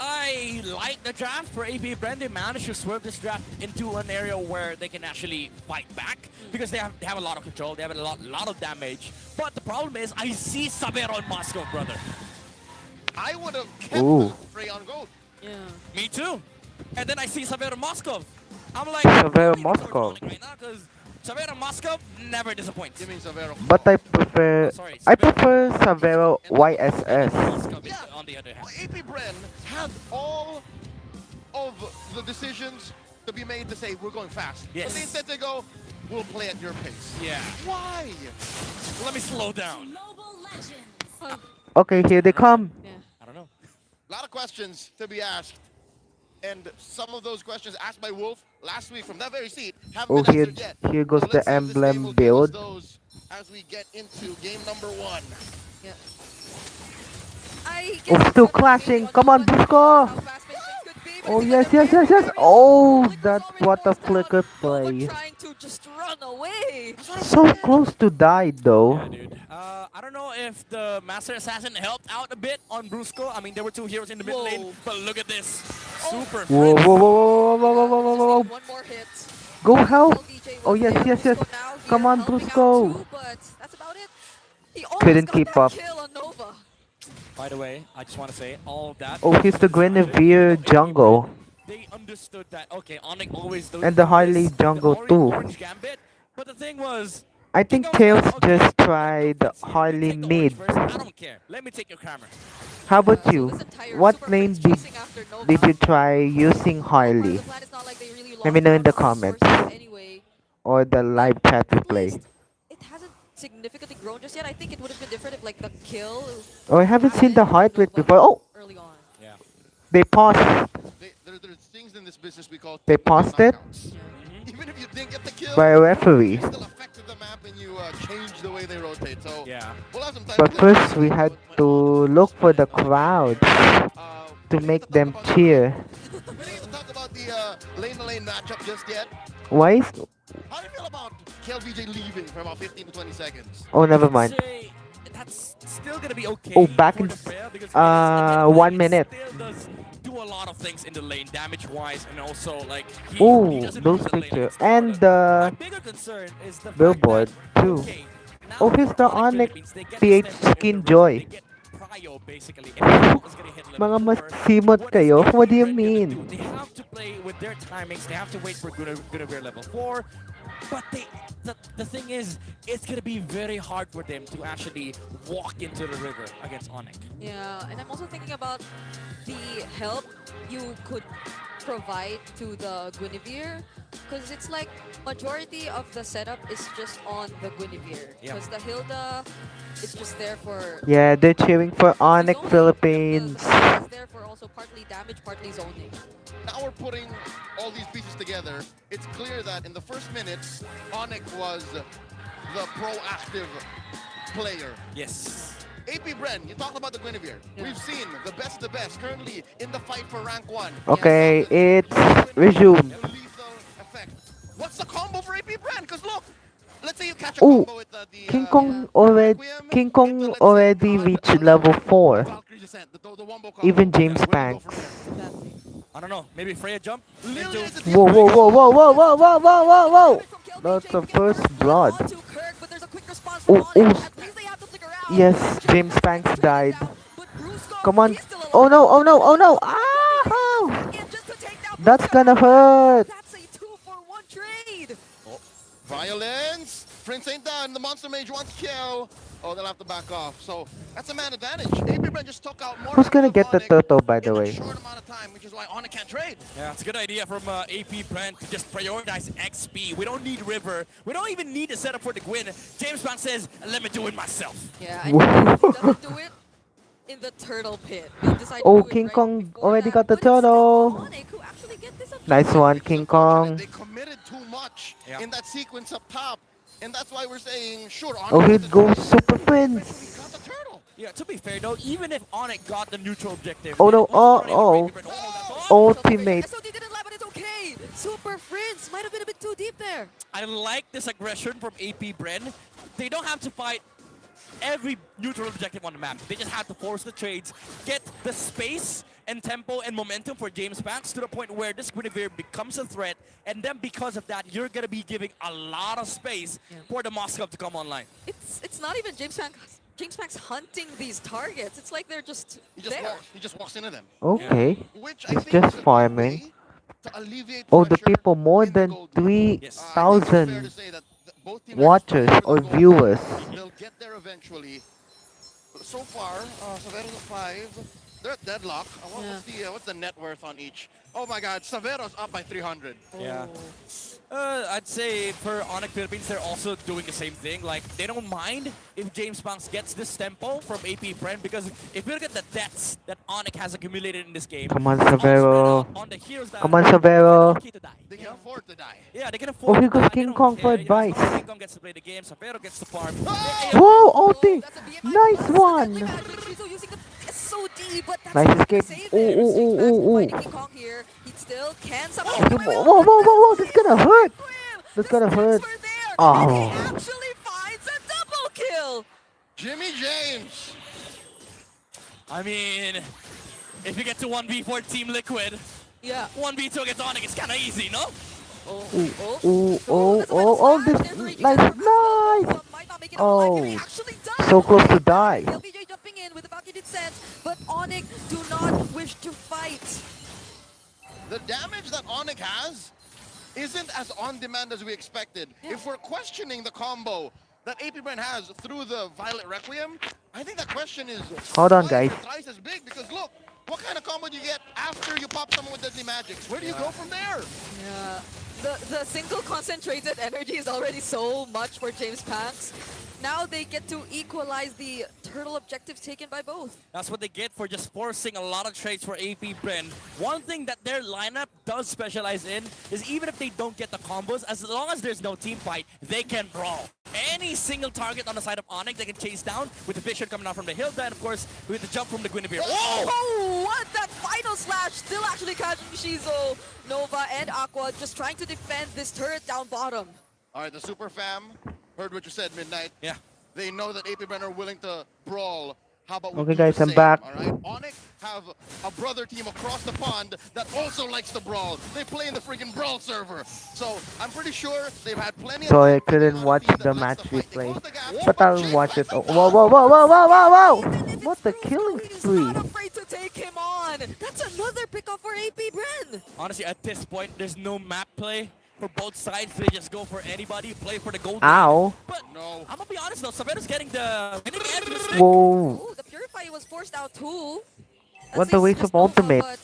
I like the draft for AP BREN. They managed to swerve this draft into an area where they can actually fight back because they have a lot of control. They have a lot of damage. But the problem is, I see Sabero in Moscow, brother. I would have kept Ooh. Freya on gold. Yeah. Me too. And then I see Sabero Moscow. I'm like, Sabero I'm leaning towards Moscow. ONIC right now because Sabero Moscow never disappoints. Give me Savero. But I prefer Sorry, Savero YSS. Moscow is Yeah. on the other hand. AP BREN had all of the decisions to be made to say we're going fast. Yes. But they instead they go, we'll play at your pace. Yeah. Why? Let me slow down. Okay, here they come. Yeah. I don't know. A lot of questions to be asked. And some of those questions asked by Wolf last week from that very seat haven't Oh, been here, answered yet. here goes So the let's see if this game emblem will give us build. those as we get into game number 1. Yeah. I Oh, guess still it's clashing. maybe Come on, how Busco. fast-paced things could be, but Oh, it's yes, gonna yes, be yes, yes. very Oh, Flicker's that's already what a closed down. flicker Nova play. trying to just run away. So close to die, though. Yeah, dude. I don't know if the Master Assassin helped out a bit on Brusco. I mean, there were two heroes in the mid Whoa. lane, but look at this. Super. Whoa, whoa, whoa, whoa, whoa, whoa, whoa, whoa, whoa. One more hit. Go help. LVJ Oh, was yes, there. yes, yes. Brusco now here Come on, helping out Brusco. too, but that's about it. He almost Couldn't got keep that up. kill on Nova. By the way, I just want to say all of that. Oh, he's the Guinevere jungle. They understood that, okay, ONIC always does And the Harley this, jungle the too. orange gambit, but the thing was, I think King Tails was like, okay, just tried Harley take the mid. orange first, I don't care. Let me take your camera. How about So you? this entire What Super lane Friends chasing after Nova. did you try using Harley? The plan is not like they really Let me lost know in the out on comments. resources anyway. Or the live chat At replay. least it hasn't significantly grown just yet. I think it would have been different if like the kill Oh, I haven't seen the heart rate Nova before. Oh, early on. Yeah. they paused. There's things in this business we call They technical paused it? knockouts. Even if you didn't get the kill, By a referee. you still affected the map and you change the way they rotate. So Yeah. we'll have some time But to play first we with had my to own look for the uh, crowd we to didn't make talk them about cheer. We didn't even talk about the lane-to-lane matchup just yet. Why is... How do you feel about KLVJ leaving for about 15 to 20 seconds? Oh, never mind. Say that's still gonna be okay. Oh, back for in the Freya because it is- 1 it minute. Still does do a lot of things in the lane, damage-wise, and also like he Oh, doesn't those lose the lane pictures. against And Florida. the My bigger concern is the billboard fact that, too. okay, now Oh, here's the ONIC ONIC Philippines, they get PH to step in Skin the river, Joy. they get prio basically. And everyone is gonna hit level Mga 4. masimot What is kayo? AP What do you BREN gonna mean? do? They have to play with their timings. They have to wait for Guinevere level 4. But the thing is, it's gonna be very hard for them to actually walk into the river against ONIC. Yeah, and I'm also thinking about the help you could provide to the Guinevere, because it's like majority of the setup is just on the Guinevere, Yeah. because the Hilda is just there for Yeah, they're cheering for ONIC zoning. Philippines. The Hilda is there for also partly damage, partly zoning. Now we're putting all these pieces together. It's clear that in the first minute, ONIC was the proactive player. Yes. AP BREN, you talked about the Guinevere. Yeah. We've seen the best of the best currently in the fight for rank 1. Okay, it's resumed. Lethal effect. What's the combo for AP BREN? Because look, let's say you catch a Oh, combo with the King Kong already reached level 4. Valkyrie Descent, the wombo combo. Even James Where do you go Banks. from there? I don't know. Maybe Freya jump. Literally, it's a Whoa, whoa, whoa, whoa, whoa, whoa, whoa, whoa, whoa, whoa! That's the first blood. Onto Kirk, but there's a quick response from Oh, ONIC. oh. At least they have to flicker out. Yes, James Banks died. But Brusco, Come on. he's still alive. Oh no, oh no, oh no! Ah! In just to take down That's Brusco. gonna hurt! That's a 2-for-1 trade. Violence! Prince ain't done. The Monster Mage wants kill. Oh, they'll have to back off. So that's a man advantage. AP BREN just took out more. Who's gonna of get the ONIC turtle, by the in a way? short amount of time, which is why ONIC can't trade. Yeah, it's a good idea from AP BREN to just prioritize XP. We don't need River. We don't even need to set up for the win. James Bond says, let me do it myself. Yeah, and he doesn't do it in the turtle pit. They decide Oh, to do it King right Kong before already that, got the but it's still turtle. ONIC who actually get this Nice objective. one, It's King unfortunate. Kong. They committed too much in that sequence up top. And that's why we're saying, sure, ONIC Oh, got here the goes trade, Super but Prince. we got the turtle. Yeah, to be fair though, even if ONIC got the neutral objective, Oh they no! also running Oh, for AP BREN. oh! Oh, Ultimate. SOD didn't land, but it's okay. Super Prince might have been a bit too deep there. I like this aggression from AP BREN. They don't have to fight every neutral objective on the map. They just have to force the trades, get the space and tempo and momentum for James Banks to the point where this Guinevere becomes a threat, and then because of that, you're gonna be giving a lot of space for the Moscow to come online. It's not even James Banks hunting these targets. It's like they're just He just, there. he just walks into them. Okay. Which I It's think just is a good farming. way to alleviate Oh, the pressure people more in the than gold lane. I think it's fair 3,000 to say that both teams watchers are or for the gold viewers. lane. They'll get there eventually. But so far, Savero's at 5. They're at deadlock. What's the net worth on each? Oh my God, Savero's up by 300. Yeah. I'd say for ONIC Philippines, they're also doing the same thing. Like, they don't mind if James Banks gets this tempo from AP BREN, because if you look at the debts that ONIC has accumulated in this game, Come on, it's all spread Savero. out on the heroes that Come on, are Savero. okay to die. They can afford to die. Yeah, they can Oh, afford here to goes die. King They don't Kong for care. You know, as long advice. as King Kong gets to play the game, Savero gets to farm. Whoa, ulti! Nice one! Using the SOD, but that's Nice not escape. gonna save Oh, it. oh, James oh, Banks oh, fighting oh. King Kong here. He still can somehow Okay, get away whoa, with whoa, it. whoa, whoa, that's gonna hurt! That's The gonna hurt. stats were there, Oh. and he actually finds a double kill. Jimmy James. I mean, if you get to 1v4 Team Liquid, Yeah. 1v2 against ONIC, it's kind of easy, no? Oh, This nice, nice! Oh, so close to die. LBJ jumping in with the Valkyrie sense, but ONIC do not wish to fight. The damage that ONIC has isn't as on demand as we expected. If we're questioning the combo that AP BREN has through the Violet Requiem, I think that question is Hold on, twice guys. or thrice as big, because look, what kind of combo do you get after you pop someone with deadly magics? Where do you go from there? Yeah. The single concentrated energy is already so much for James Banks. Now they get to equalize the turtle objectives taken by both. That's what they get for just forcing a lot of trades for AP BREN. One thing that their lineup does specialize in is even if they don't get the combos, as long as there's no team fight, they can brawl. Any single target on the side of ONIC, they can chase down with the vision coming out from the hill, then of course with the jump from the Guinevere. Oh, what? That final slash still actually catching Shizo, Nova, and Aqua just trying to defend this turret down bottom. All right, the Super Fam heard what you said, Midnight. Yeah. They know that AP BREN are willing to brawl. How about we Okay, do guys, the I'm same, back. All right, ONIC have a brother team across the pond that also likes to brawl. They play in the freaking brawl server, so I'm pretty sure they've had plenty. So I couldn't watch the match replay, but I'll watch it. Oh, whoa, whoa, whoa, whoa, whoa, whoa, whoa! What the killing spree? Not afraid to take him on. That's another pickup for AP BREN. Honestly, at this point, there's no map play for both sides. They just go for anybody, play for the gold. Ow. But no. I'm gonna be honest though, Savero's getting the Whoa. Oh, the Purify was forced out too. What the waste of ultimate? But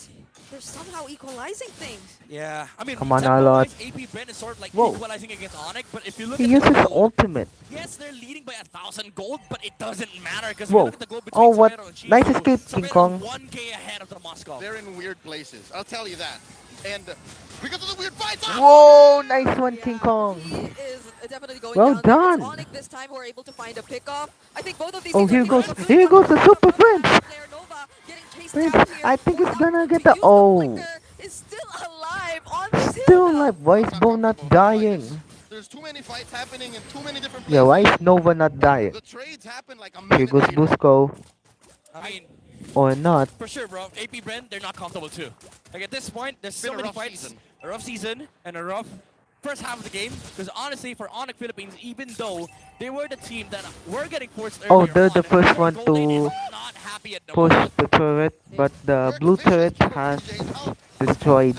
they're somehow equalizing things. Yeah, I mean, Come on, tempo-wise, Alot. AP BREN is sort of like Whoa. equalizing against ONIC, but if you look He at uses the gold, ultimate. yes, they're leading by 1,000 gold, but it doesn't matter because Whoa. look at the gold between Oh, what? Savero and Shizu. Nice escape, King Savero Kong. 1k ahead of the Moscow. They're in weird places, I'll tell you that. And because of the weird fights. Whoa, nice one, King Kong. He is definitely going Well down. done. It's ONIC this time who are able to find a pickoff. I think both of these Oh, teams here are goes doing the Super Prince. Player Nova getting chased Prince, down here. I think it's gonna get the oh. Is still alive on this hill Still now. alive. Why is Bo not dying? There's too many fights happening in too many different places. Yeah, why is Nova not dying? The trades happen like a Here minute goes later. Busco. I mean, Or not. for sure, bro. AP BREN, they're not comfortable too. Like at this point, there's Been so a many rough fights, season. a rough season, and a rough first half of the game. Because honestly, for ONIC Philippines, even though they were the team that were getting forced Oh, earlier they're the on, first their one goal lane to is not happy at the push moment. the turret, but the blue turret has destroyed.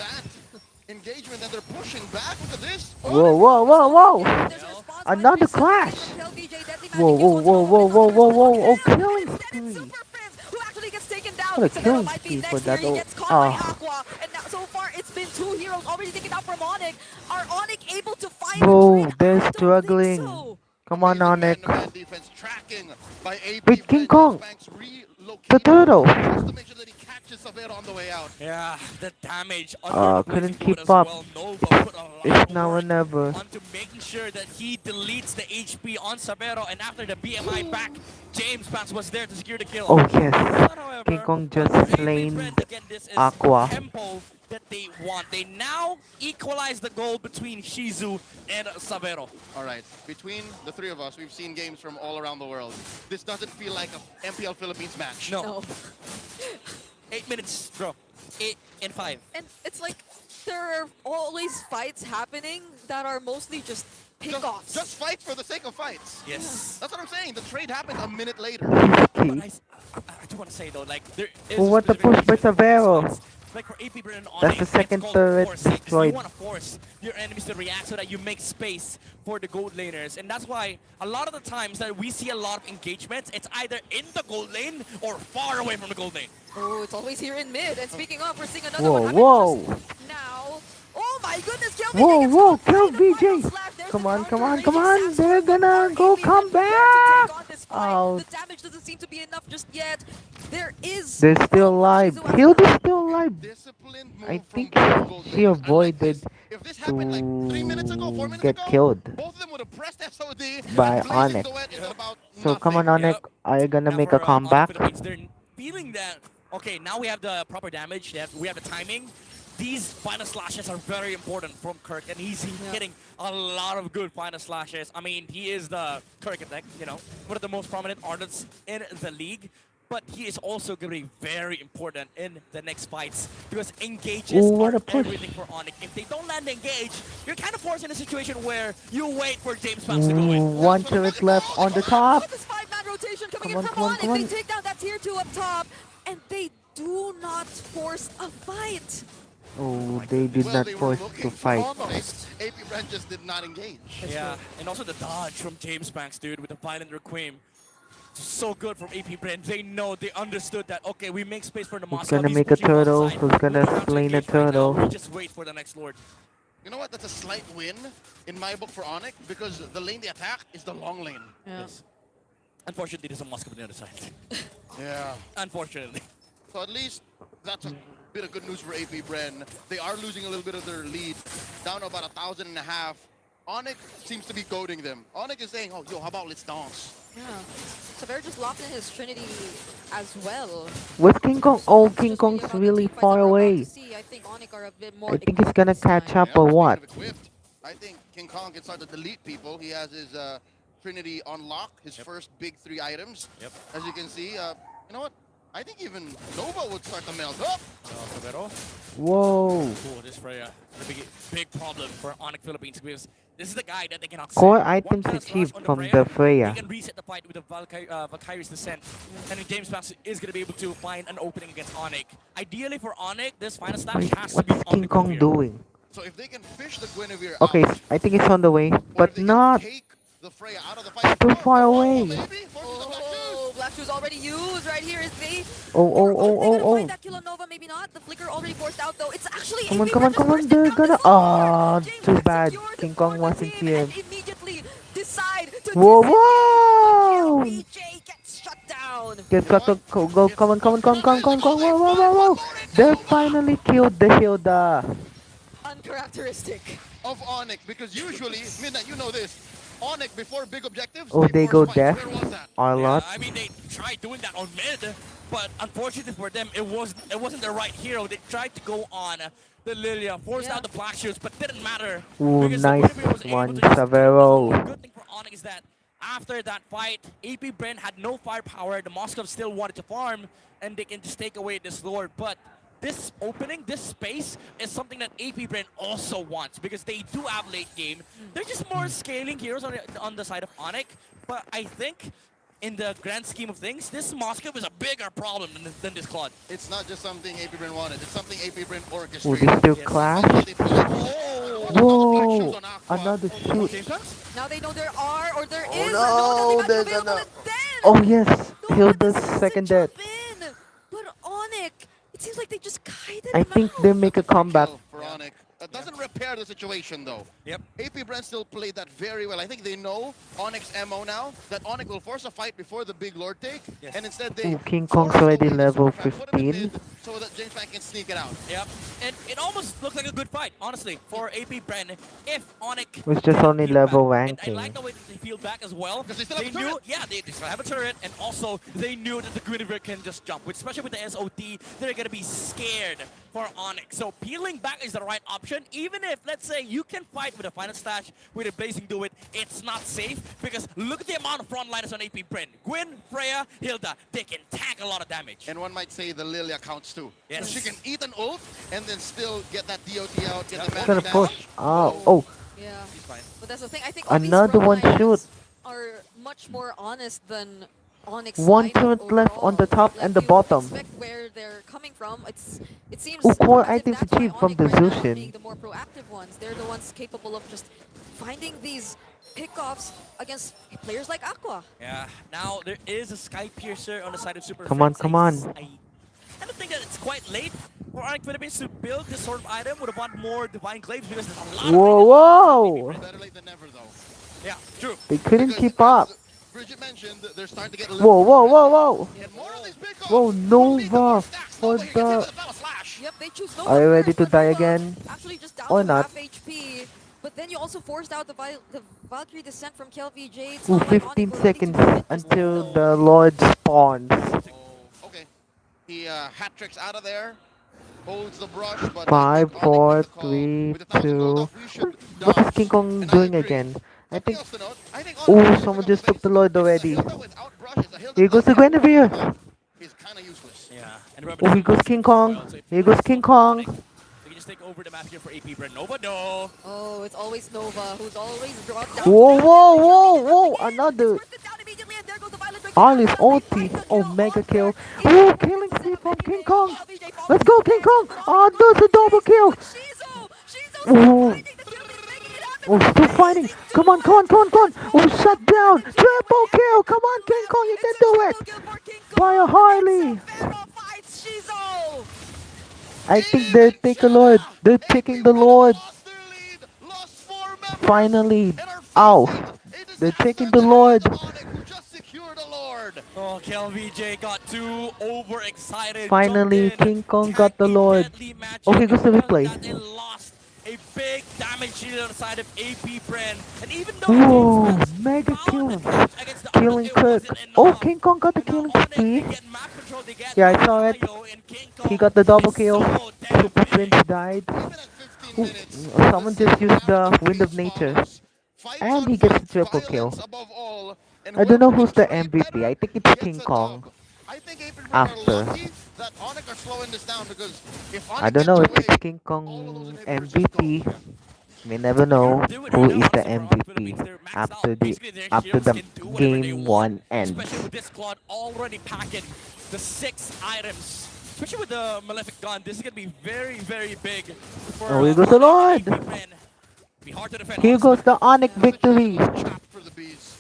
engagement and they're pushing back. Look at this. Whoa, whoa, whoa, whoa! There's a response Another finally clash! from LBJ. Deadly Whoa, Magic whoa, gives one whoa, to whoa, whoa, whoa, whoa! Oh, Kill, killing and instead it's spree! Super Prince who actually gets taken down. What a Severo killing might be spree next for here. that. He Oh, gets caught by ah. Aqua. And now, so far, it's been 2 heroes already taken out from ONIC. Are ONIC able to find Bro, a trade? they're I don't think struggling. so. Come on, Amazing Onyx. man-to-man defense tracking by AP Wait, King BREN. Kong! Banks relocated The turtle! just to make sure that he catches Savera on the way out. Yeah, the damage under the Couldn't blazing boat keep as up. well. Nova put a lot It's of now or work never. onto making sure that he deletes the HP on Savero, and after the BMI back, James Pants was there to secure the kill. Oh yes, But however, King Kong just for AP slain BREN, again, this is Aqua. tempo that they want. They now equalize the goal between Shizu and Savero. All right, between the three of us, we've seen games from all around the world. This doesn't feel like a MPL Philippines match. No. 8 minutes, bro. 8 and 5. And it's like there are always fights happening that are mostly just pickoffs. Just fights for the sake of fights. Yes. That's what I'm saying. The trade happens a minute later. But I do want to say though, like there is. Who want the push by Savero? Like for AP BREN on That's the second turret destroyed. You want to force your enemies to react so that you make space for the gold laners, and that's why a lot of the times that we see a lot of engagements, it's either in the gold lane or far away from the gold lane. Oh, it's always here in mid. And speaking of, we're seeing another Whoa, one. whoa! Now, oh my goodness, Kill Whoa, gets whoa, caught by kill the final VJ! slash. There's Come the on, come counter. on, come Raging on! Saxon They're with the gonna power. go AP come prepared to take on back! this fight. Oh, The damage doesn't seem to be enough just yet. There is... they're still alive. Shizu has Hild the- is still alive. Disciplined move I from think both gold she laners. avoided If this happened like 3 minutes ago, 4 minutes get ago, killed both of them would have pressed SOD by and Blazing ONIC. Duet is about So come on, nothing. ONIC. Are you gonna And make for, a comeback? ONIC Philippines, they're feeling that, okay, now we have the proper damage, we have the timing. These final slashes are very important from Kirk, and he's hitting a lot of good final slashes. I mean, he is the Kirk attack, you know, one of the most prominent artists in the league. But he is also going to be very important in the next fights because engages Ooh, what are a push. everything for ONIC. If they don't land the engage, you're kind of forced in a situation where you wait for James Pants to go Ooh, in. one turret left on the top. Look at this 5-man rotation coming Come in on, from come on, ONIC. come on. They take down that tier 2 up top, and they do not force a fight. Oh, they did Well, not they were force looking to for fight. almost. AP BREN just did not engage. Yeah, and also the dodge from James Banks, dude, with the violent requiem. So good from AP BREN. They know, they understood that, okay, we make space for the Who's Moscow. gonna He's make a pushing one turtle? side. Who's We gonna don't have to slay a engage right now. turtle? We just wait for the next Lord. You know what? That's a slight win in my book for ONIC because the lane they attack is the long lane. Yes. Unfortunately, there's a Moscow on the other side. Yeah. Unfortunately. So at least that's a bit of good news for AP BREN. They are losing a little bit of their lead, down to about 1,500. ONIC seems to be goading them. ONIC is saying, oh, yo, how about let's dance? Yeah. Severo just locked in his Trinity as well. With King Kong? Oh, King Just Kong's about the really team fights far that we're about away. to see. I think ONIC are a bit more I think he's gonna equipped this catch time. up or speaking what? of equipped, I think King Kong can start to delete people. He has his Trinity on lock, his first big 3 items. Yep. As you can see, you know what? I think even Nova would start to melt up. Savero. Whoa. Cool, this is for a big problem for ONIC Philippines because this is the guy that they cannot Core send. One items kind of slash achieved on from the Freya. He can reset the fight with the Valkyrie's Descent. And then James Pants is going to be able to find an opening against ONIC. Ideally for ONIC, this final slash has to be What's on King the Kong Guinevere. doing? So if they can fish the Guinevere Okay, out, I think it's on the way, or but if they can not. take the Freya out of the fight. Too far away. Maybe. Forces the Black Shoes. Oh, Black Shoes already used right here. Is they? Oh, oh, Are they oh, gonna oh, find oh. that kill on Nova? Maybe not. The flicker already forced out though. It's actually Come on, AP come on, BREN come on. just They're bursting down gonna. this floor. Ah, James too has bad. secured King the Kong corner wasn't team here. and immediately decide to Whoa, defend. whoa! BJ gets shut down. Get shot to go. Come on, come on, come on, come on, come on, come on. Whoa, whoa, whoa, whoa. They finally killed the Hilda. Uncharacteristic. Of ONIC, because usually, Midnight, you know this. ONIC before big objectives. Oh, they go force fights. deaf. Where was that? A lot. I mean, they tried doing that on mid, but unfortunately for them, it wasn't the right hero. They tried to go on the Lilia, forced out the Black Shoes, but didn't matter. Ooh, because the nice Guinevere was able one, to just kill Savero. them. The good thing for ONIC is that after that fight, AP BREN had no firepower. The Moscow still wanted to farm, and they can just take away this Lord. But this opening, this space, is something that AP BREN also wants because they do have late game. They're just more scaling heroes on the side of ONIC, but I think in the grand scheme of things, this Moscow is a bigger problem than this Claude. It's not just something AP BREN wanted. It's something AP BREN Oh, orchestrated. they still Yes. clash. Oh, Whoa! Another shoot. Now they know there are, or there is no, no they're available, gonna- and then Oh yes, no Hilda's one decides second to death. jump in. But ONIC, it seems like they just guided I him think out. they make a comeback. Kill for ONIC. That doesn't repair the situation though. Yep. AP BREN still played that very well. I think they know ONIC's MO now, that ONIC will force a fight before the big Lord take, Yes. and instead they Ooh, King force Kong's already away the level Superfan, put him in 15. mid so that James Fan can sneak it out. Yep. And it almost looks like a good fight, honestly, for AP BREN if ONIC It's just only peeled level back. And I ranking. like the way that they peeled back as well. Because they still have a knew, turret. yeah, they still have a turret, and also they knew that the Guinevere can just jump, which especially with the SOT, they're gonna be scared for ONIC. So peeling back is the right option, even if, let's say, you can fight with a Final Stash, with a Blazing Do It, it's not safe, because look at the amount of frontliners on AP BREN. Gwyn, Freya, Hilda, they can tank a lot of damage. And one might say the Lilia counts too. Yes. She can eat an ult and then still get that DOT out, get the Gonna magic push. damage. Oh, Yeah, He's fine. but that's the thing. I think all these Another one frontliners shoot. are much more honest than ONIC's One lineup turret left on the overall. top Like, and the you bottom. expect where they're coming from. It seems Ooh, core as if items that's why achieved from ONIC the right now are Zushin. being the more proactive ones. They're the ones capable of just finding these pickoffs against players like Aqua. Yeah, now there is a Sky Piercer on the side of Super Come on, Friends. come on. I don't think that it's quite late for ONIC Philippines to build this sort of item. Would have want more Divine Glaives because there's a lot of... whoa! Better late than never though. Yeah, true. They couldn't Because keep up. as Bridget mentioned, they're starting to get Whoa, whoa, whoa, whoa! And more of these pickoffs. Whoa, Nova for Nova here gets hit the... with a Battle Slash. Yep, they choose Nova Are you ready first, to but die Nova again? actually just down Or to not? half HP. But then you also forced out the Valkyrie descent from KLVJ. It's Ooh, not like 15 ONIC were ready to seconds commit just until now. the Lord spawns. Oh, okay. He hat tricks out of there. Holds the brush, but 5, 4, 3, 2. 2. What is King Kong doing again? I think... Oh, Ooh, someone just took the Lord already. Here goes the Guinevere. He's kind of useless. Yeah. And remember, Oh, this here goes is King as Kong. well, so if Here goes King Kong. They can just take over the map here for AP BREN. Nova, no. Oh, it's always Nova who's always brought down. Whoa, whoa, whoa, whoa! Another. Burst it down immediately, and there goes the Violet Drake. Alice ulti. Oh, mega kill. Ooh, killing spree from King Kong. Let's go, King Kong. Oh, there's a double kill. Ooh. Oh, still fighting. Come on, come on, come on, come on. Oh, shut down. Triple kill. Come on, King Kong, you can do it. By a Harley. I think they're taking the Lord. They're taking the Lord. Finally. Ow. They're taking the Lord. Oh, KLVJ got too overexcited. Finally, jumped in, King Kong got the tanked Lord. deadly matchup, Oh, here goes the and replay. that they lost a big damage shield on the side of AP BREN. And even though Whoa, James Fans mega found kill. the touch against the Killing Undertale Kirk. wasn't Oh, enough. King Kong got the Now killing ONIC, spree. they get map control, they get Yeah, I saw it. Mayo, and King Kong He got the double is kill. so damn Super big. Prince died. Ooh, someone just used the Wind of Nature. And he gets the triple kill. I don't know who's the MVP. I think it's King Kong. I think AP BREN After. are lucky that ONIC are slowing this down because if ONIC I don't know if gets it's away, King all of those Kong inhibitors just go. MVP. We never know Do it who right now, is the honestly, for ONIC MVP Philippines, they're maxed after out. the Basically, their heroes can do whatever they game want, 1 ends. especially with this squad already packing the 6 items. Especially with the Malefic gun, this is going to be very, very big. For, Oh, here goes the Lord. AP BREN. Be hard to defend. Here honestly. goes the ONIC victory. Trapped for the bees.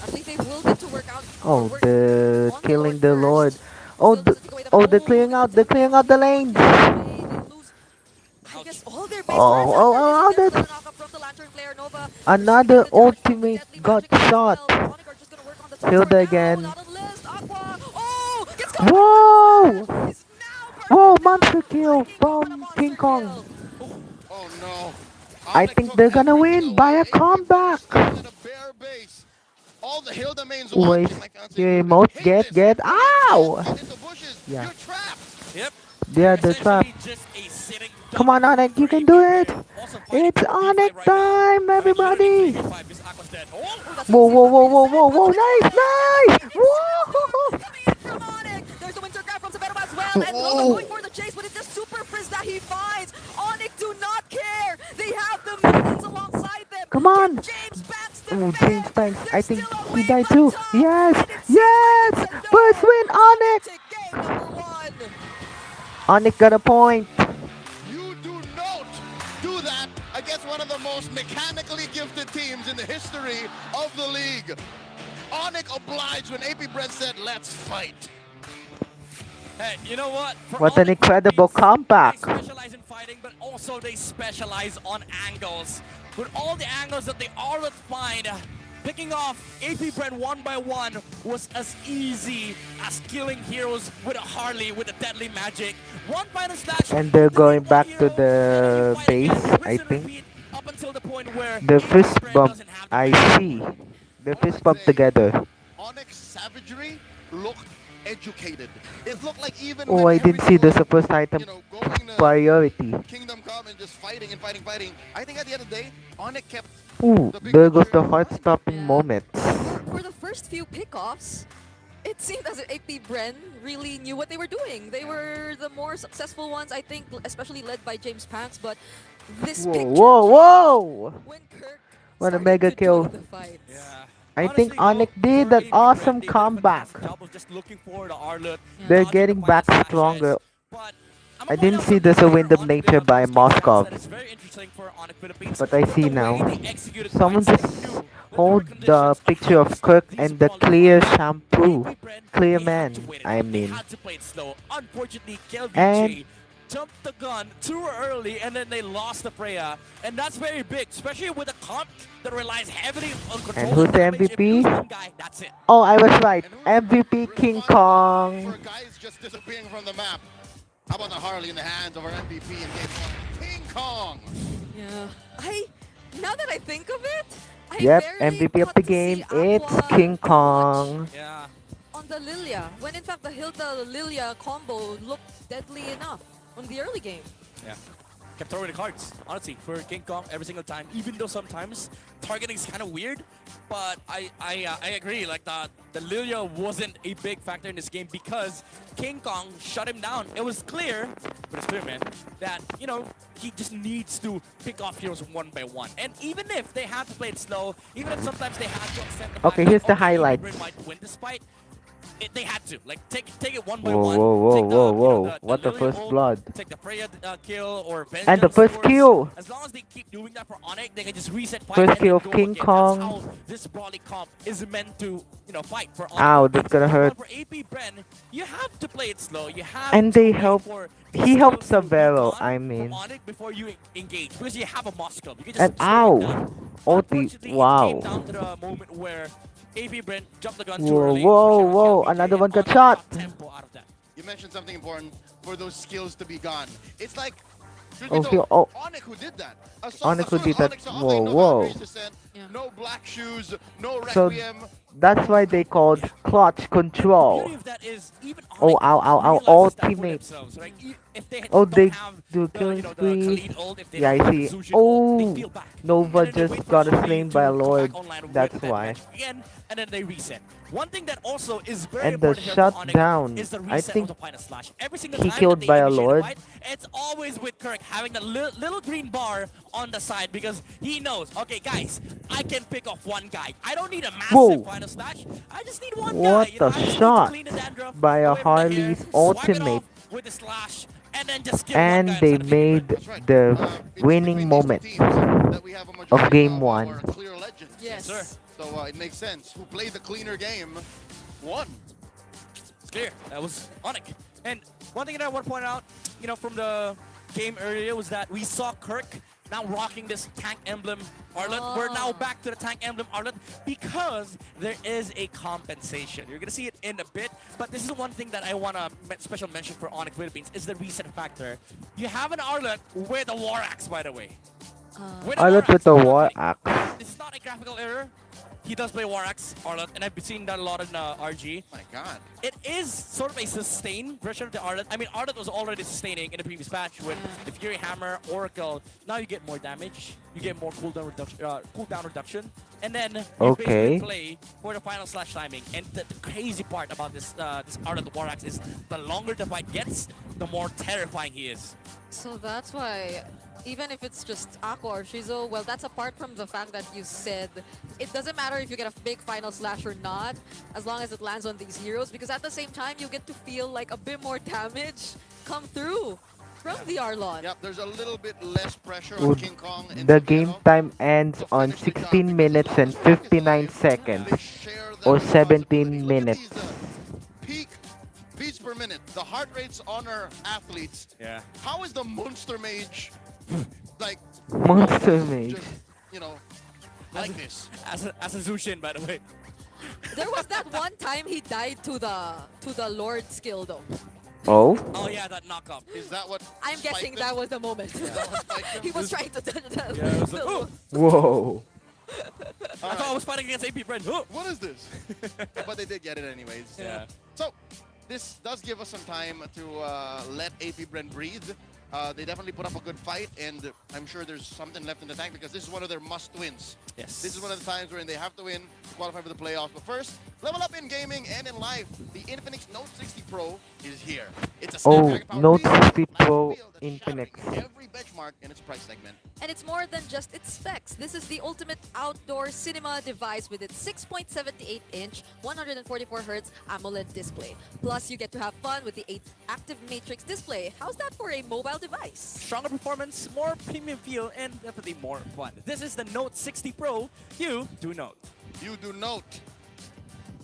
I think they will get to work out. Oh, work the on killing the first. Lord. Oh, Still doesn't take away the oh, power. they're clearing out. They're clearing out the lanes. They lose, I guess, all their base Oh, cards oh, after oh, this. There's that's- a knockup from the Lantern player, Nova. Another Receiving the damage from ultimate deadly got magic as shot. well. ONIC are just gonna work on the top Hilda right now. again. Not on the list. Aqua. Oh, gets caught. Whoa! He's now Whoa, perfect. monster kill Breaking open a from monster King Kong. kill. Oh no. I ONIC think took they're gonna everything win by away. a AP BREN comeback. started in a bare base. All the Hilda mains Wait, watching, my fiance, your you emote, hate get, this. get, You ow! get into bushes, Yeah. you're trapped. Yep. They're the trap. Essentially just a sitting Come duck on, ONIC, you for can AP do BREN. it. Also fighting It's for the ONIC D5 right now. time, everybody. D5 because Aqua's dead. Oh, Whoa, whoa, whoa, whoa, whoa, whoa, nice, nice! Whoa! Coming in from ONIC. There's a winter grab from Severo as well. And Oh. Nova going for the chase, but it's just Super Frizz that he finds. ONIC do not care. They have the minions alongside them. Come on. James backs Oh, James Banks, I think he died too. Yes! Yes! First win, Onyx! Game number 1. Onyx got a point. You do not do that against one of the most mechanically gifted teams in the history of the league. ONIC obliged when AP BREN said, let's fight. Hey, you know what? For What an Onyx incredible Philippines, comeback. They specialize in fighting, but also they specialize on angles. With all the angles that they always find, picking off AP BREN one by one was as easy as killing heroes with a Harley with a deadly magic. One final slash. And they're going delete one back hero, to the and then you fight base, again, I rinse and think. repeat, up until the point where The AP fist BREN bump, doesn't have the I magic. see. The fist bump together. ONIC savagery looked educated. It looked like even Oh, when I didn't see the everything was, first item going to priority. Kingdom Come and just fighting and fighting, fighting. I think at the end of the day, ONIC kept Ooh, the big there goes picture. the heart-stopping Yeah. moments. For the first few pickoffs, it seemed as if AP BREN really knew what they were doing. They were the more successful ones, I think, especially led by James Panks. But this Whoa, picture whoa, whoa! when Kirk What a started mega to kill. join the fights. Yeah. I think Honestly, Onyx though, did for an AP awesome BREN, they did a comeback. fantastic job of just looking for the Arlet, They're dodging getting the back final slashes. stronger. But I'm I gonna point didn't out see something this a for wind of ONIC, nature by those game fans Moskov. that is very interesting for ONIC Philippines. But I The see way now. they executed Someone fights, just they knew that there hold were the conditions picture of against Kirk these and the quality clear fighters. shampoo. AP BREN, Clear they man, had to wait it I out. They mean. had to play it slow. Unfortunately, And- KLVJ jumped the gun too early and then they lost the Freya. And that's very big, especially with a comp that relies heavily on control. And who's the damage. If you lose MVP? one guy, that's it. Oh, I was right. And who's MVP King responsible Kong. for guys just disappearing from the map? How about the Harley in the hands of our MVP in game 1? King Kong! Yeah. Now that I think of it, I Yep, barely MVP of got the to see game. It's Aqua King much Kong. Yeah. on the Lilia, when in fact the Hilda Lilia combo looked deadly enough on the early game. Yeah. Kept throwing the cards, honestly, for King Kong every single time. Even though sometimes targeting is kind of weird, but I agree. Like the Lilia wasn't a big factor in this game because King Kong shut him down. It was clear, but it's clear, man, that he just needs to pick off heroes one by one. And even if they have to play it slow, even if sometimes they have to accept the fact Okay, that, here's the okay, highlights. Bryn might win this fight. They had to take it one by Whoa, one. whoa, whoa, Take the, whoa, you know, whoa. What the Lilia first ult, blood? Take the Freya kill or And the Vengeance, first of course. kill. As long as they keep doing that for ONIC, they can just reset fight First and kill then of go King again. Kong. That's how this brawly comp is meant to, fight for ONIC. Ow, that's gonna hurt. For AP BREN, you have to play it slow. You have And to they wait help. for He helped skills to be Savero, gone I from mean. ONIC before you engage because you have a Moss Club. You can just And slow it ow. down. Ulti. Unfortunately, it Wow. came down to the moment where AP BREN jumped the gun too Whoa, early. whoa, Pushed out whoa. KLVJ, Another and one got ONIC shot. got tempo out of that. You mentioned something important for those skills to be gone. It's like, truth Oh, be told, oh. ONIC who did that. ONIC who did that. Saw, Whoa, no whoa. boundaries to set, Yeah. no black shoes, no So requiem. that's why they called clutch The control. beauty of that is even Oh, ONIC ow, ow, ow. realizes All that for teammates. themselves, right? If they Oh, don't they have do the, killing the spree. Khalid ult, if they Yeah, don't I have the see. Zushin ult, they Oh, feel back. Nova And then they just wait for got Zully slain to by a come back lord. online with That's that why. magic again, and then they reset. One thing that also is very And the important here for ONIC shutdown, is the I reset think of the final slash. Every single he time killed that they by a initiate lord. fight, it's always with Kirk having the little green bar on the side because he knows, okay, guys, I can pick off one guy. I don't need a massive Whoa. final slash. I just need one What guy. a I just need to shot clean the dandruff by a away from the hair, Harley's swipe it ultimate. off with the slash, and then just kill And one guy they inside of the made That's right. the It's winning between these two moment teams that we have a majority of game our 1. clear legends. Yes. sir. So it makes sense. Who played the cleaner game won. It's clear. That was ONIC. And one thing that I want to point out, from the game earlier was that we saw Kirk now rocking this tank emblem Arlet. We're now back to the tank emblem Arlet because there is a compensation. You're going to see it in a bit, but this is one thing that I want to special mention for ONIC Philippines is the reset factor. You have an Arlet with a War Axe, by the way. Arlet with the War Axe. This is not a graphical error. He does play War Axe, Arlet, and I've been seeing that a lot in RG. My God. It is sort of a sustained version of the Arlet. I mean, Arlet was already sustaining in the previous patch with the Fury Hammer, Oracle. Now you get more damage, you get more cooldown reduction, and then you basically play for the final slash timing. And the crazy part about this Arlet War Axe is the longer the fight gets, the more terrifying he is. So that's why even if it's just Ako or Shizo, well, that's apart from the fact that you said it doesn't matter if you get a big final slash or not, as long as it lands on these heroes, because at the same time, you get to feel like a bit more damage come through from the Arlon. Yep, there's a little bit less pressure on Would King Kong and the Together game time ends to on finish the job 16 because minutes while and the clock is 59 alive, seconds they share that or responsibility. 17 Look at minutes? these peak beats per minute. The heart rates on our athletes. Yeah. How is the Monster Mage like Monster Mage. just, you know, like this? As a Zushin, by the way. There was that one time he died to the Lord skill though. Oh? Oh yeah, that knockup. Is that what I'm guessing spiked that him? was the moment. Is that what spiked him? He was trying to Yeah, it was like, oh, Whoa. I thought I was fighting against AP BREN. Oh. What is this? But they did get it anyways. Yeah. So, this does give us some time to let AP BREN breathe. They definitely put up a good fight, and I'm sure there's something left in the tank because this is one of their must-wins. Yes. This is one of the times when they have to win to qualify for the playoffs. But first, level up in gaming and in life. The Infinix Note 60 Pro is here. It's a Oh, Snapdragon powered Note wheel, 60 light Pro wheel that's Infinix. shattering every benchmark in its price segment. And it's more than just its specs. This is the ultimate outdoor cinema device with its 6.78-inch, 144Hz AMOLED display. Plus, you get to have fun with the 8 active matrix display. How's that for a mobile device? Stronger performance, more premium feel, and definitely more fun. This is the Note 60 Pro. You do note. You do note.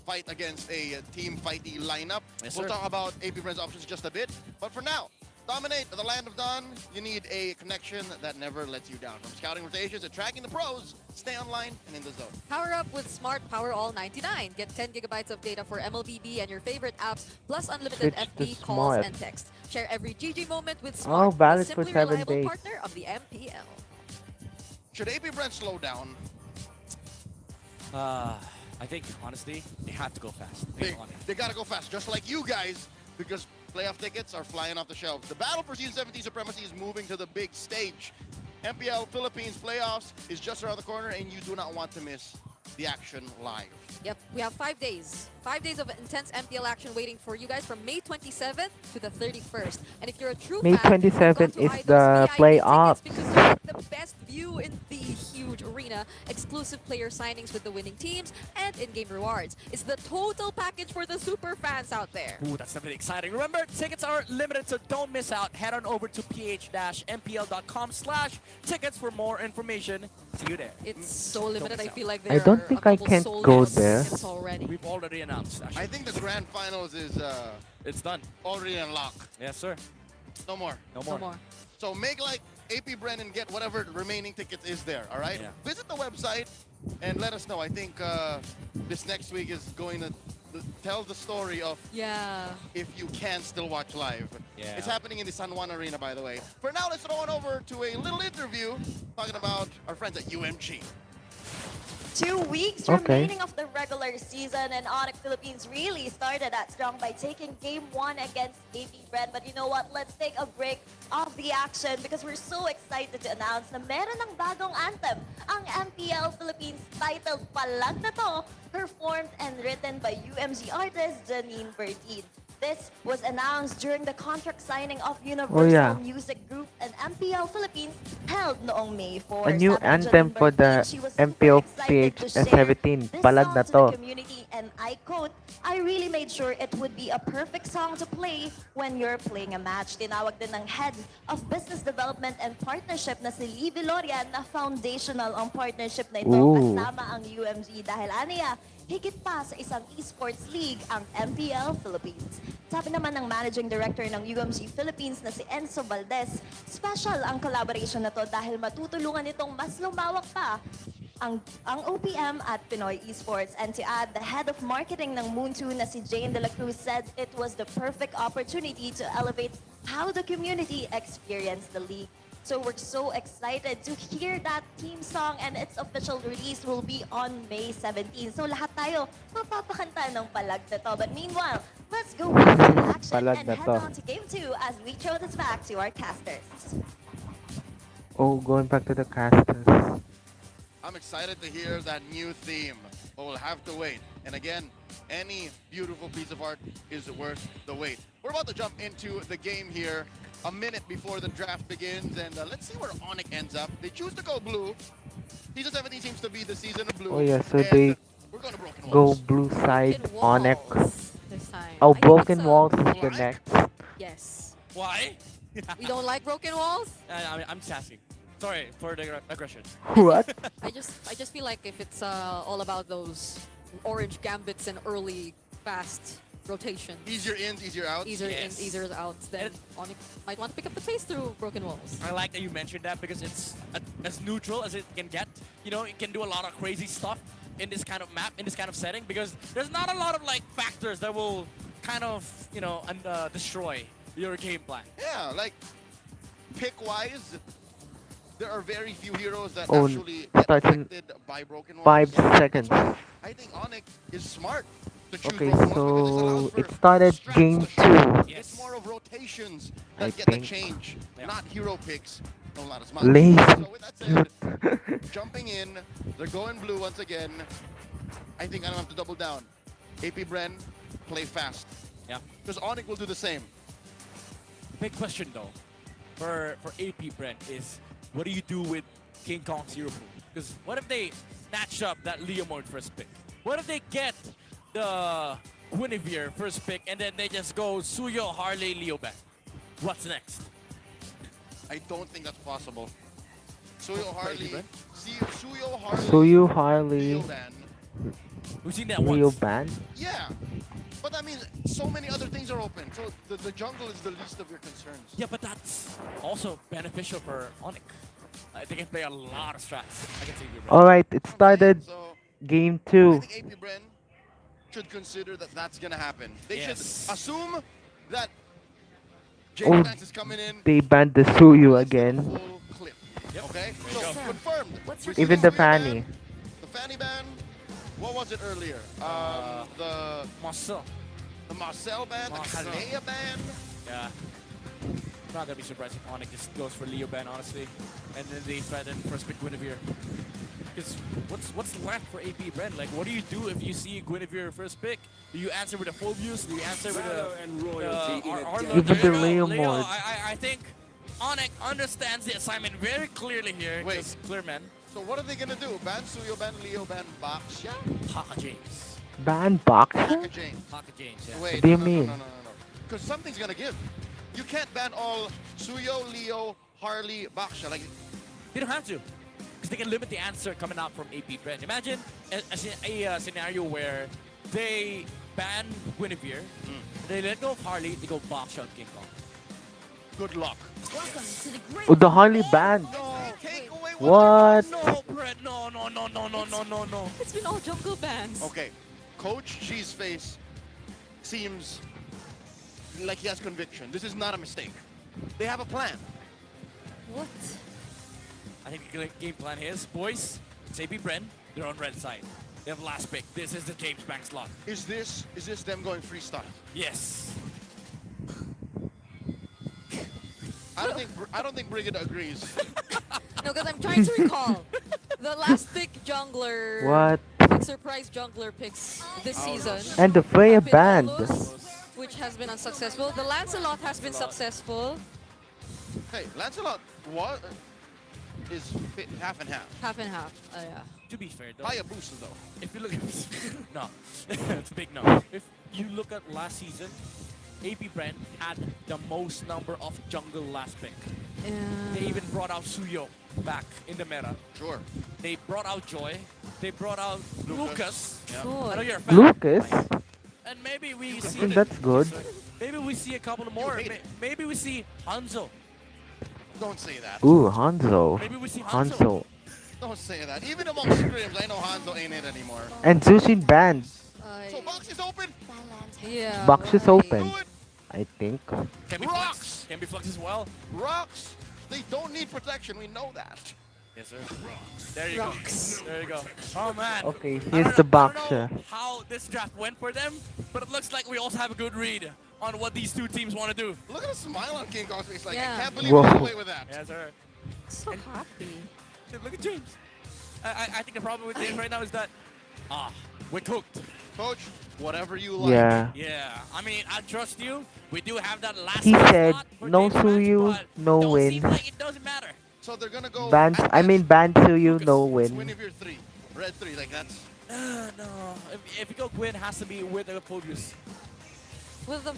Fight against a team fighty lineup. Yes, We'll sir. talk about AP BREN's options in just a bit. But for now, dominate the land of Dawn. You need a connection that never lets you down. From scouting rotations to tracking the pros, stay online and in the zone. Power up with Smart Power All 99. Get 10 gigabytes of data for MLBB and your favorite apps, plus unlimited Switch to FB calls Smart. and text. Share every GG moment with Oh, Smart, the valid for simply 7 reliable days. partner of the MPL. Should AP BREN slow down? I think, honestly, they have to go fast. They gotta go fast, just like you guys, because playoff tickets are flying off the shelves. The battle for S17 supremacy is moving to the big stage. MPL Philippines playoffs is just around the corner, and you do not want to miss the action live. Yep, we have 5 days. 5 days of intense MPL action waiting for you guys from May 27th to the 31st. And if you're a true May fan, 27th go to is the Idol's VIP playoff. tickets because you get the best view in the huge arena, exclusive player signings with the winning teams, and in-game rewards. It's the total package for the super fans out there. Ooh, that's definitely exciting. Remember, tickets are limited, so don't miss out. Head on over to ph-mpl.com/tickets for more information. See you there. It's so limited. I miss out. feel like I there don't are think a I couple can sold go out there. tickets already. We've already announced, actually. I think the grand finals is It's done. already unlocked. Yes, sir. No more. No No more. more. So make like AP BREN and get whatever remaining tickets is there, all right? Yeah. Visit the website and let us know. I think this next week is going to tell the story of Yeah. if you can still watch live. Yeah. It's happening in the San Juan Arena, by the way. For now, let's throw on over to a little interview talking about our friends at UMG. 2 weeks Okay. remaining of the regular season, and ONIC Philippines really started that strong by taking Game 1 against AP BREN. But you know what? Let's take a break of the action because we're so excited to announce na meron ng bagong anthem. Ang MPL Philippines titled Palag na To, performed and written by UMG artist Janine Bertin. This was announced during the contract signing of Universal Music Group and MPL Philippines held noong May 4. A new Sabi ni anthem Janine for the Bertin, she was super MPL excited PH to share S17. this Palag song na to to. the community, and I quote, "I really made sure it would be a perfect song to play when you're playing a match." Tinawag din ng Head of Business Development and Partnership na si Lee Viloria na foundational ang partnership na ito Ooh. kasama ang UMG dahil aniya, higit pa sa isang esports league ang MPL Philippines. Sabi naman ng Managing Director ng UMG Philippines na si Enzo Valdez, special ang collaboration na to dahil matutulungan itong mas lumawak pa ang OPM at Pinoy Esports. And to add, the head of marketing ng Moon2 na si Jane De La Cruz said it was the perfect opportunity to elevate how the community experienced the league. So we're so excited to hear that theme song, and its official release will be on May 17. So lahat tayo mapapakanta ng Palag na To. But meanwhile, let's go back to the action Palag and na head to. on to Game 2 as we throw this back to our casters. Oh, going back to the casters. I'm excited to hear that new theme, but we'll have to wait. And again, any beautiful piece of art is worth the wait. We're about to jump into the game here. a minute before the draft begins, and let's see where ONIC ends up. They choose to go blue. Season 17 seems to be the season of blue. Oh yeah, so and they we're going to broken go walls. blue side Broken Onyx. walls this time. Oh, I think broken it's a- walls is the Right? next. Yes. Why? We don't like broken walls. I'm just asking. Sorry for the aggression. What? I just feel like if it's all about those orange gambits and early fast rotation, Easier ins, easier outs. easier Yes. ins, easier outs, then Onyx might want to pick up the pace through broken walls. I like that you mentioned that because it's as neutral as it can get. You know, it can do a lot of crazy stuff in this kind of map, in this kind of setting, because there's not a lot of like factors that will kind of, you know, destroy your game plan. Yeah, like pick-wise, there are very few heroes that Oh, actually get starts in affected by broken walls. 5 So seconds. that's why I think ONIC is smart to choose Okay, broken walls because this allows so for it started strats game to show. 2. It's more of rotations I that get the think. change, not hero picks. No, not as much. Lazy. So with that said, jumping in, they're going blue once again. I think I don't have to double down. AP BREN, play fast. Yeah. Because ONIC will do the same. Big question though, for AP BREN is, what do you do with King Kong's hero pool? Because what if they snatch up that Leomord first pick? What if they get the Guinevere first pick and then they just go Suyo, Harley, Leoban? What's next? I don't think that's possible. Suyo For Harley, AP BREN? Suyo Harley, Suyu, Harley, Leoban. We've seen that once. Leoban. Yeah, but I mean, so many other things are open. So the jungle is the least of your concerns. Yeah, but that's also beneficial for ONIC. They can play a lot of strats. I can see you. Alright, it started So game I 2. think AP BREN should consider that that's gonna happen. They Yes. should assume that Oh, James Vance is coming in. they banned the Suyu Full again. clip. Yep. Okay, There so you go. confirmed. What's We're your Even seeing the Suyo ban, Fanny. The Fanny ban. What was it earlier? The Marcel. Marcel ban, the Marcel. Kalea ban. Yeah. Not gonna be surprised if ONIC just goes for Leoban, honestly. And then they threaten first pick Guinevere. Because what's left for AP BREN? Like, what do you do if you see Guinevere first pick? Do you answer with a full use? Do you answer with a Even the Leomord. I think ONIC understands the assignment very clearly here. Wait. Just clear man. So what are they gonna do? Ban Suyo, ban Leo, ban Baxia? Haka James. Ban Boxer? Haka James. Haka James, yeah. Wait, What do you no, mean? No. Because something's gonna give. You can't ban all Suyo, Leo, Harley, Baxia. Like, They don't have to. Because they can limit the answer coming out from AP BREN. Imagine a scenario where they ban Guinevere, they let go of Harley, they go box shot King Kong. good luck. Oh, the Harley banned. No, take away What? No, Brett, no. It's been all jungle bans. Okay, Coach Cheese Face seems like he has conviction. This is not a mistake. They have a plan. What? I think the game plan is, boys, it's AP BREN, they're on red side. They have last pick. This is the James Bank slot. Is this them going freestyle? Yes. I don't think Brigida agrees. No, because I'm trying to recall the last pick jungler. What? Big surprise jungler picks this season. And the Freya have been banned. Alus, which has been unsuccessful. The Lancelot has been successful. Hey, Lancelot is half and half. Half and half. Yeah. To be fair, though, Hayabusa though. if you look at no, it's a big no. If you look at last season, AP BREN had the most number of jungle last pick. They even brought out Suyo back in the meta. Sure. They brought out Joy. They brought out Lucas. Yeah. I know Good. you're a fan. Lucas? And maybe we I see think that's good. maybe we see a couple more. hate it. Maybe we see Hanzo. Don't say that. Ooh, Hanzo. Maybe we see Hanzo. Hanzo. Don't say that. Even among scrims, I know Hanzo ain't it anymore. And Zushin banned. So box is open. Yeah. Box is right. open. Do it. I think. Can be Rocks. Flux. Can be Flux as well. Rocks. They don't need protection. We know that. Yes, sir. There you Rocks. go. There you go. Oh man. Okay, I here's don't the know- I don't boxer. know how this draft went for them, but it looks like we also have a good read on what these two teams want to do. Look at the smile on King Kong's face. Like, Yeah. I can't believe Whoa. we got away with that. Yes, sir. So happy. Dude, look at James. I think the problem with James right now is that we're cooked. Coach, Whatever you like. Yeah. Yeah, I mean, I trust you. We do have that last He said, slot for no James match, Suyu, but no don't win. seem like it doesn't matter. So they're gonna go. Ban, at I mean, best, ban Suyu, no Lucas, win. Guinevere 3, red 3. Like that's. No, if you go Gwyn, it has to be with the Phobius. With the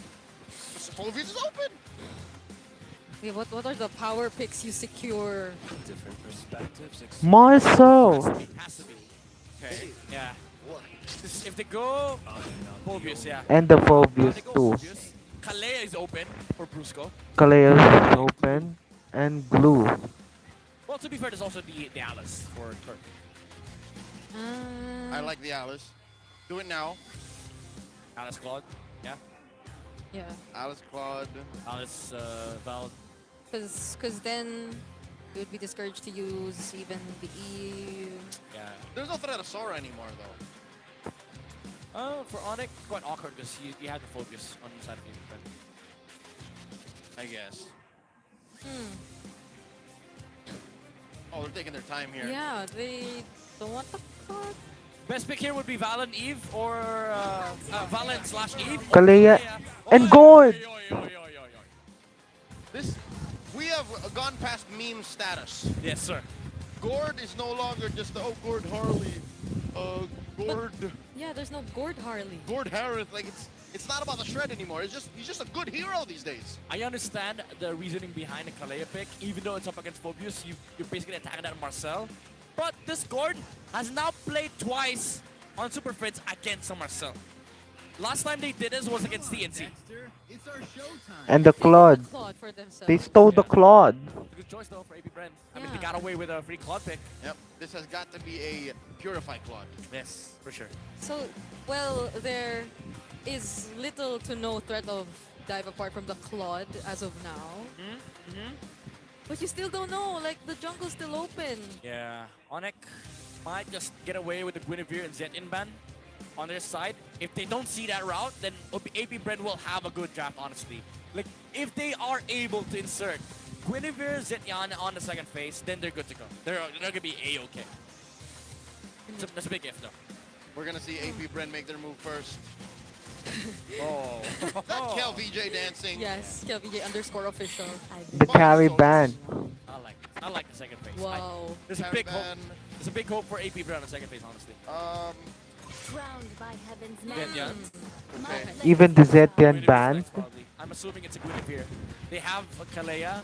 Phobius is open. yeah, what are the power picks you secure? Different perspectives. Marcel! Has to be. Okay, yeah. If they go Phobius, yeah. And the If Phobius they go too. Phobius, Kalea is open for Brusco. Kaleos is open. And Glue. Well, to be fair, there's also the Alice for Kirk. I like the Alice. Do it now. Alice Claude, yeah. Yeah, Alice Claude. Alice Val. because then you would be discouraged to use even the E. Yeah. There's no threat of Sora anymore though. For Onyx, quite awkward because you have the focus on the side of the defense. I guess. Hmm. Oh, they're taking their time here. Yeah, they don't want the card. Best pick here would be Valen Eve or Valen slash Eve. or Kalea and Oy, Gord! oy, oy, oy, oy, oy, oy. This, we have gone past meme status. Yes, sir. Gord is no longer just the Gord Harley, Gord Yeah, there's no Gord Harley. Gord Harris. Like it's not about the shred anymore. He's just a good hero these days. I understand the reasoning behind the Kalea pick. Even though it's up against Phobius, you're basically attacking that Marcel. But this Gord has now played twice on Super Friends against Marcel. Last time they did this was against TNC. And the Claude. Claude for themselves. They stole the Claude. Good choice though for AP BREN. I mean, Yeah. they got away with a free Claude pick. Yep. This has got to be a purified Claude. Yes, for sure. So, well, there is little to no threat of dive apart from the Claude as of now. But you still don't know, like the jungle's still open. Yeah, Onyx might just get away with the Guinevere and Zed in ban on their side. If they don't see that route, then AP BREN will have a good draft, honestly. Like, if they are able to insert Guinevere, Zetyan on the second phase, then they're good to go. They're going to be A-okay. That's a big if, though. We're gonna see AP BREN make their move first. Oh. That Kel VJ dancing. Yes, KLVJ underscore official. The carry band. I like the second phase. Wow. There's a Carry big hope. ban. There's a big hope for AP BREN on the second phase, honestly. Crowned by heaven's Zetyan. Okay. Even the Zetian Guinevere's band. next, probably. I'm assuming it's a Guinevere. They have a Kalea.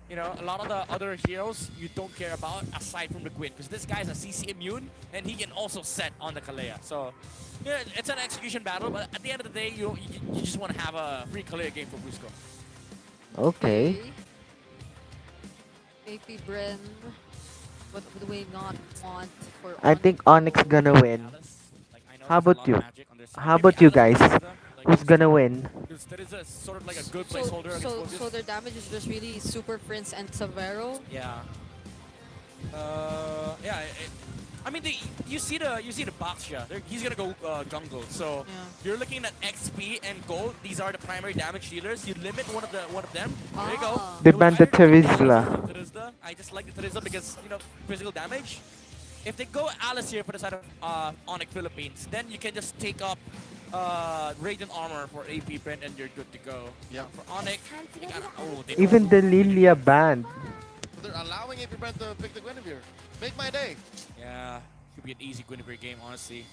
You know, a lot of the other heroes you don't care about aside from the Gwyn, because this guy's a CC immune and he can also set on the Kalea. So, yeah, it's an execution battle, but at the end of the day, you just want to have a free Kalea game for Brusco. Okay. AP BREN. What would we not want for I think Onyx gonna win. How about you? How about you guys? Who's gonna win? Because there is a sort of like a good placeholder against Phobius. So their damage is just really Super Prince and Severo. Yeah. Yeah. I mean, you see the box, yeah. He's gonna go jungle. So you're looking at XP and gold. These are the primary damage dealers. You limit one of them. There you go. They banned the Terizla. I just like the Terizla because physical damage. If they go Alice here for the side of ONIC Philippines, then you can just take up Radiant Armor for AP BREN and you're good to go. Yeah. For ONIC, they got, Even the Lilia band. They're allowing AP BREN to pick the Guinevere. Make my day. Yeah, could be an easy Guinevere game, honestly.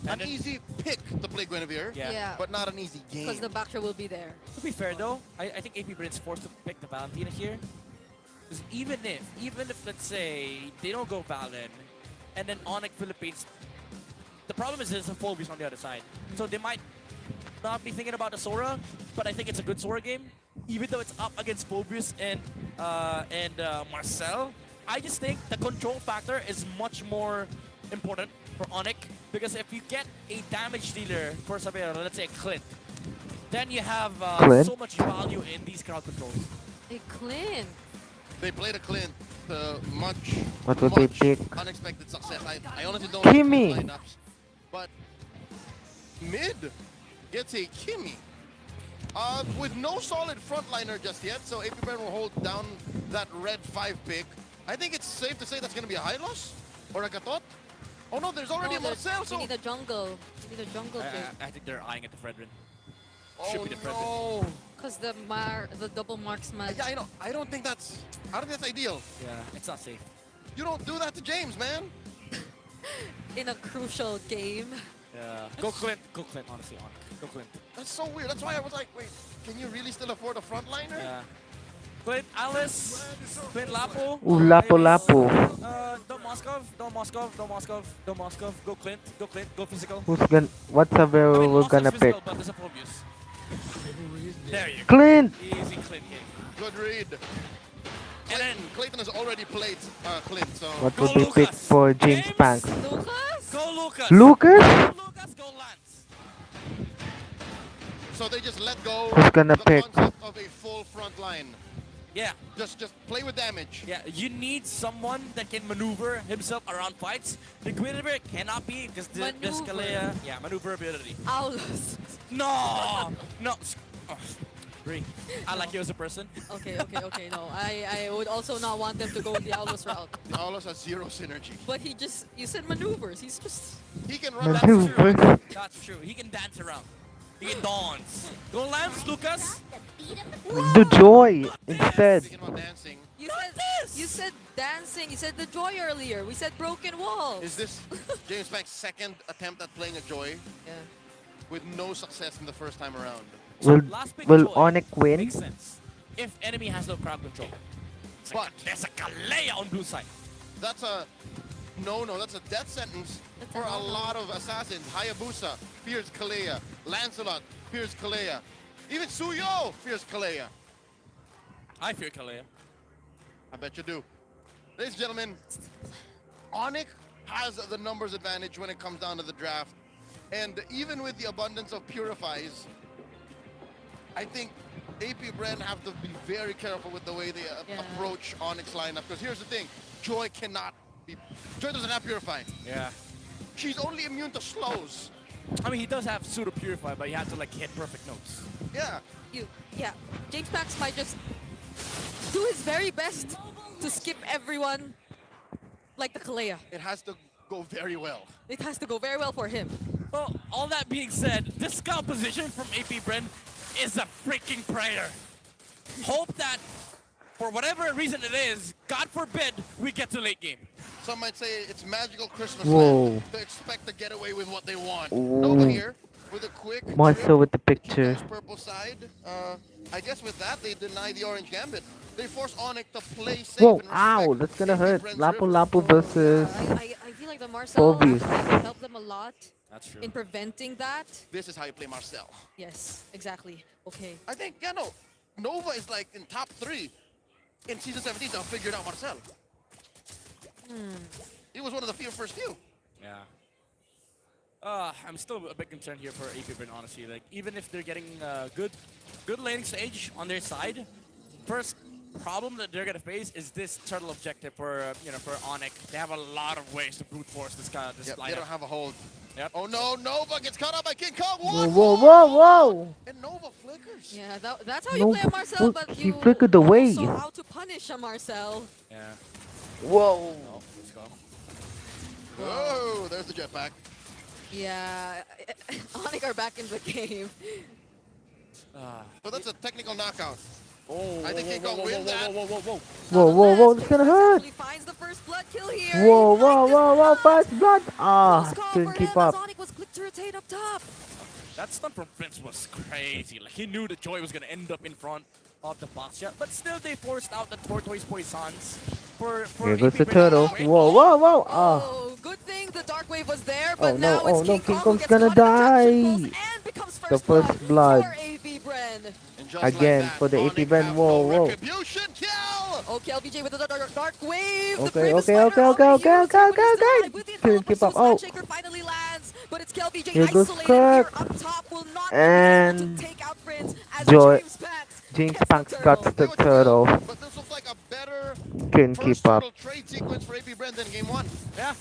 An easy pick to play Guinevere, Yeah. but not an easy game. Because the backshot will be there. To be fair though, I think AP BREN is forced to pick the Valentina here. Because even if let's say they don't go Valen, and then ONIC Philippines, the problem is there's a Phobius on the other side. So they might not be thinking about the Sora, but I think it's a good Sora game. Even though it's up against Phobius and Marcel, I just think the control factor is much more important for ONIC. Because if you get a damage dealer for Sabero, let's say Clint, then you have so much value in these crowd controls. A Clint. They played a Clint to much unexpected success. I honestly don't Kimmy. know the lineups, but mid gets a Kimmy. With no solid frontliner just yet, so AP BREN will hold down that red 5 pick. I think it's safe to say that's going to be a high loss or a Gatot. Oh no, there's already a Marcel. We need a jungle. We need a jungle pick. I think they're eyeing at the Fredrin. Oh Should be the Fredrin. no. Because the double marksman. Yeah, I know. I don't think that's ideal. Yeah, it's not safe. You don't do that to James, man. In a crucial game. Yeah. Go Clint, honestly, Go Clint. That's so weird. That's why I was like, wait, can you really still afford a frontliner? Yeah. Clint, Alice, Clint Lapo. Ooh, Lapo. Don't Moskov. Go Clint, go physical. What's available we're gonna Moskov's pick? physical, but there's a Phobius. There you go. Clint! Easy Clint game. Good read. And then Clayton has already played Clint, so What Go would be picked Lucas. for James Banks? Lucas? go Lucas. Lucas? Go Lucas, go Lance. so they just let go Who's gonna the pick? concept of a full front line. Yeah. Just play with damage. Yeah, you need someone that can maneuver himself around fights. The Guinevere cannot be because the Scalea, maneuverability. Aulus. No! Oh, Bree, I like you as a person. Okay. No, I would also not want them to go the Aulus route. The Aulus has zero synergy. But you said maneuvers. He He can run that. Maneuver. That's true. He can dance around. He can dance. Go Lance, Lucas. The joy instead. Speaking about dancing, You said dancing. You said the joy earlier. We said broken walls. is this James Banks' second attempt at playing a Joy Yeah. with no success in the first time around? Last pick Will Joy ONIC win? Makes sense. If enemy has no crowd control. But There's a Kalea on blue side. that's a that's a death sentence for a lot of assassins. Hayabusa fears Kalea. Lancelot fears Kalea. Even Suyo fears Kalea. I fear Kalea. I bet you do. Ladies and gentlemen, ONIC has the numbers advantage when it comes down to the draft. And even with the abundance of purifies, I think AP BREN have to be very careful with the way they approach ONIC's lineup. Because here's the thing, Joy doesn't have purify. Yeah. She's only immune to slows. I mean, he does have pseudo purify, but you have to like hit perfect notes. Yeah. James Banks might just do his very best to skip everyone like the Kalea. It has to go very well. It has to go very well for him. Well, all that being said, this composition from AP BREN is a freaking prayer. Hope that, for whatever reason it is, God forbid, we get to late game. Some might say it's magical Christmas Whoa. land to expect to get away with what they want. Ooh. Nova here with a quick Monster with the picture. purple side. I guess with that they deny the orange gambit. They force ONIC to play safe. Whoa, and ow, respect that's gonna AP hurt. BREN's Lapu river. versus I feel like the Marcel Phobius. helped them a lot That's true. in preventing that. This is how you play Marcel. Yes, exactly. Okay. I think, Nova is like in top 3 in season 17 to have figured out Marcel. He was one of the first few. Yeah. I'm still a bit concerned here for AP BREN, honestly. Like, even if they're getting good laning stage on their side, first problem that they're gonna face is this turtle objective for for ONIC. They have a lot of ways to brute force this Yep, lineup. they don't have a hold. Yep. Oh no, Nova gets caught up by King Kong. Whoa. And Nova flickers. Yeah, that's how you play a Marcel, but he you flickered away. also how to punish a Marcel. Yeah. Whoa. Oh, let's go. Whoa, there's the jetpack. Yeah, ONIC are back in the game. So that's a technical knockout. Oh, I think King Kong wins that. Whoa, it's gonna hurt. He finds the first blood kill here. Whoa, first blood. Couldn't keep up. ONIC was quick to rotate up top. That stun from Prince was crazy. Like, he knew the Joy was gonna end up in front of the box shot, but still they forced out the Tortoise Poisons for Here goes AP the BREN turtle. to win. Whoa. Oh, good thing the Dark Wave was there, but Oh, now no, it's oh, no, King King Kong who Kong's gets gonna caught in the junction die. pulse and becomes The first first blood. for AP BREN. And just Again, like that, for the AP ONIC BREN. have Whoa. no retribution kill. Okay, LBJ with the Dark Wave. The Okay. previous fighter already used it, but he's still alive with the Couldn't advantage, keep up. so Oh. Shaker finally lands, but it's KLBJ Here goes isolated here Kirk. up top. Will not be And able to take out Prince as Joy- James James Banks Banks got gets the They were turtle. But this looks like a better Couldn't first keep up. turtle trade sequence for AP BREN than game 1. Yeah,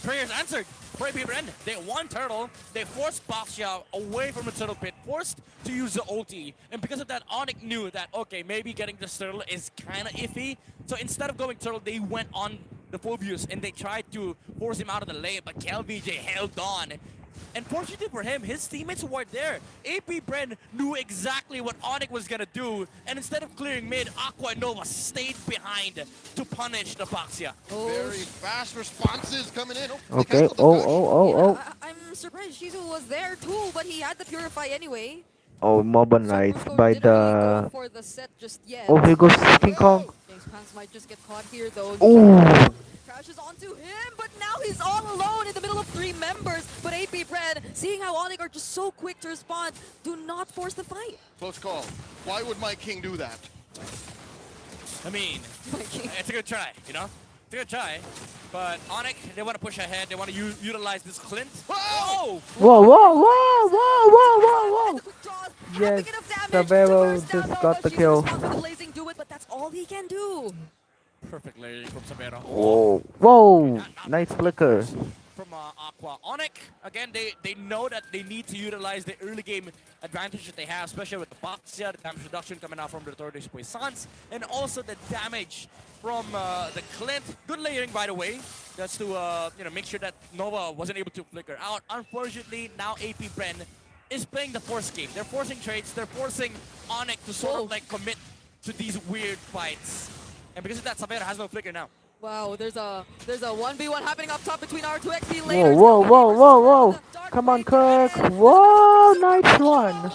prayers answered for AP BREN. They won turtle. They forced Baxia away from the turtle pit, forced to use the ulti. And because of that, ONIC knew that, okay, maybe getting this turtle is kind of iffy. So instead of going turtle, they went on the Phobius, and they tried to force him out of the lane, but KLVJ held on. And fortunately for him, his teammates were there. AP BREN knew exactly what ONIC was gonna do, and instead of clearing mid, Aqua and Nova stayed behind to punish the Baxia. Very fast responses coming in. Okay. Oh. I'm surprised Shizu was there too, but he had the Purify anyway. Oh, Moba Knight Brusco by didn't really go the... for the set just yet. Oh, here goes King Kong. James Pants might just get caught here though. Ooh. Crashes onto him, but now he's all alone in the middle of 3 members. But AP BREN, seeing how ONIC are just so quick to respond, do not force the fight. Close call. Why would Mike King do that? I mean, it's a good try, you know? It's a good try. But ONIC, they want to push ahead. They want to utilize this Clint. Oh! Whoa. Yes, Sabero just got the kill. But that's all he can do. Perfect layering from Sabero. Whoa. Nice flicker. From Aqua. ONIC, again, they know that they need to utilize the early game advantage that they have, especially with the Baxia, the damage reduction coming out from the Tortoise Puissance, and also the damage from the Clint. Good layering, by the way. That's to make sure that Nova wasn't able to flicker out. Unfortunately, now AP BREN is playing the force game. They're forcing trades. They're forcing ONIC to sort of like commit to these weird fights. And because of that, Sabero has no flicker now. Wow, there's a 1v1 happening up top between our 2XP lanes. Whoa. Come on, Kirk. Whoa, nice one.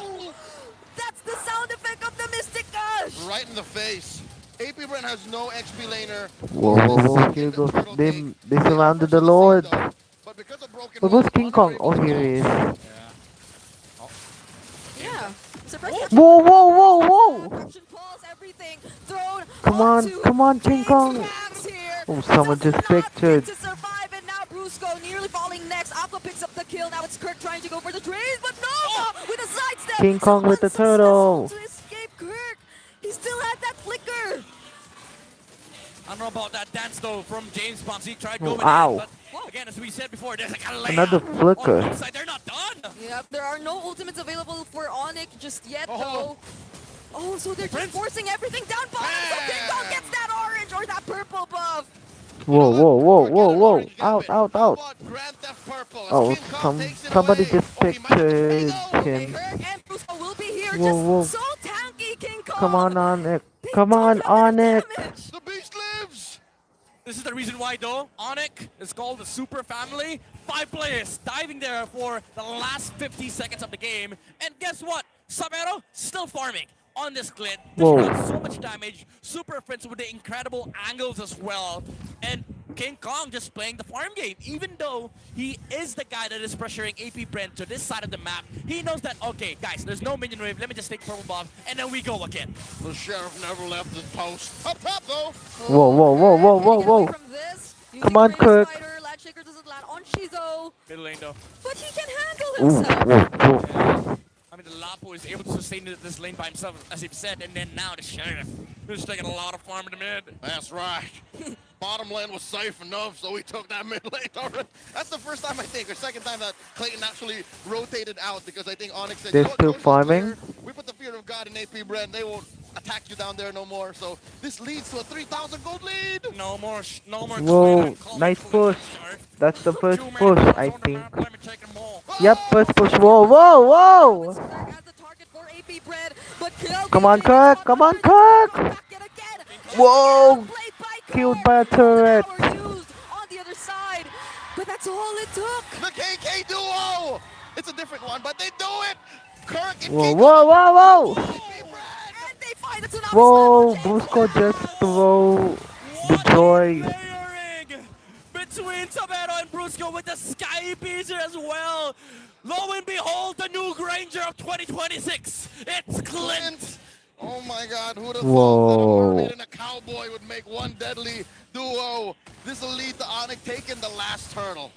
That's the sound effect of the Mystic Gush. Right in the face. AP BREN has no XP laner. Whoa. Here goes them. They surrounded the Lord. But because of broken Where goes King Kong? Oh, here he is. Yeah. Whoa. Action pulse, everything thrown Come on, King Kong. Oh, someone just pictured. To survive, and now Brusco nearly falling next. Aqua picks up the kill. Now it's Kirk trying to go for the trade, but Nova with a sidestep. King Kong with the turtle. To escape Kirk. He still had that flicker. I don't know about that dance though from James Pons. He tried going ow. in, but again, as we said before, there's like a layout. Another flicker. On the side. They're not done. Yep, there are no ultimates available for ONIC just yet though. Oh, so they're just forcing everything down bottom, so King Kong gets that orange or that purple buff. Whoa. Out. Grand Theft Purple. Oh, somebody just pictured him. Kirk and Brusco will be here. Whoa. Just so tanky, King Kong. Come on, ONIC. Come on, ONIC. The beast lives. This is the reason why though. ONIC is called the Super Family. 5 players diving there for the last 50 seconds of the game. And guess what? Sabero still farming on this Clint. There's so much damage. Super Prince with the incredible angles as well. And King Kong just playing the farm game. Even though he is the guy that is pressuring AP BREN to this side of the map, he knows that, okay, guys, there's no minion wave. Let me just take purple buff, and then we go again. The sheriff never left his post. Up top, though. Whoa. Come on, Kirk. Landshaker doesn't land on Shizo. Middle lane though. But he can handle himself. I mean, the Lapo is able to sustain this lane by himself, as he said, and then now the Sheriff is taking a lot of farm in the mid. That's right. Bottom lane was safe enough, so he took that mid lane already. That's the first time, I think, or second time that Clayton actually rotated out, because I think ONIC said, They're still farming. We put the fear of God in AP BREN. They won't attack you down there no more. So this leads to a 3,000 gold lead. No more. Whoa, nice push. That's the first push, I think. Yep, first push. Whoa. Come on, Kirk. Whoa. Killed by a turret. On the other side, but that's all it took. The KK duo. It's a different one, but they do it. Kirk and Whoa. And they find a tsunami. Whoa, Brusco just throw the joy. Layering between Sabero and Brusco with the Sky Beezer as well. Lo and behold, the new Granger of 2026. It's Clint. Oh my God, who'd have thought that a mermaid and a cowboy would make one deadly duo? This will lead to ONIC taking the last turtle.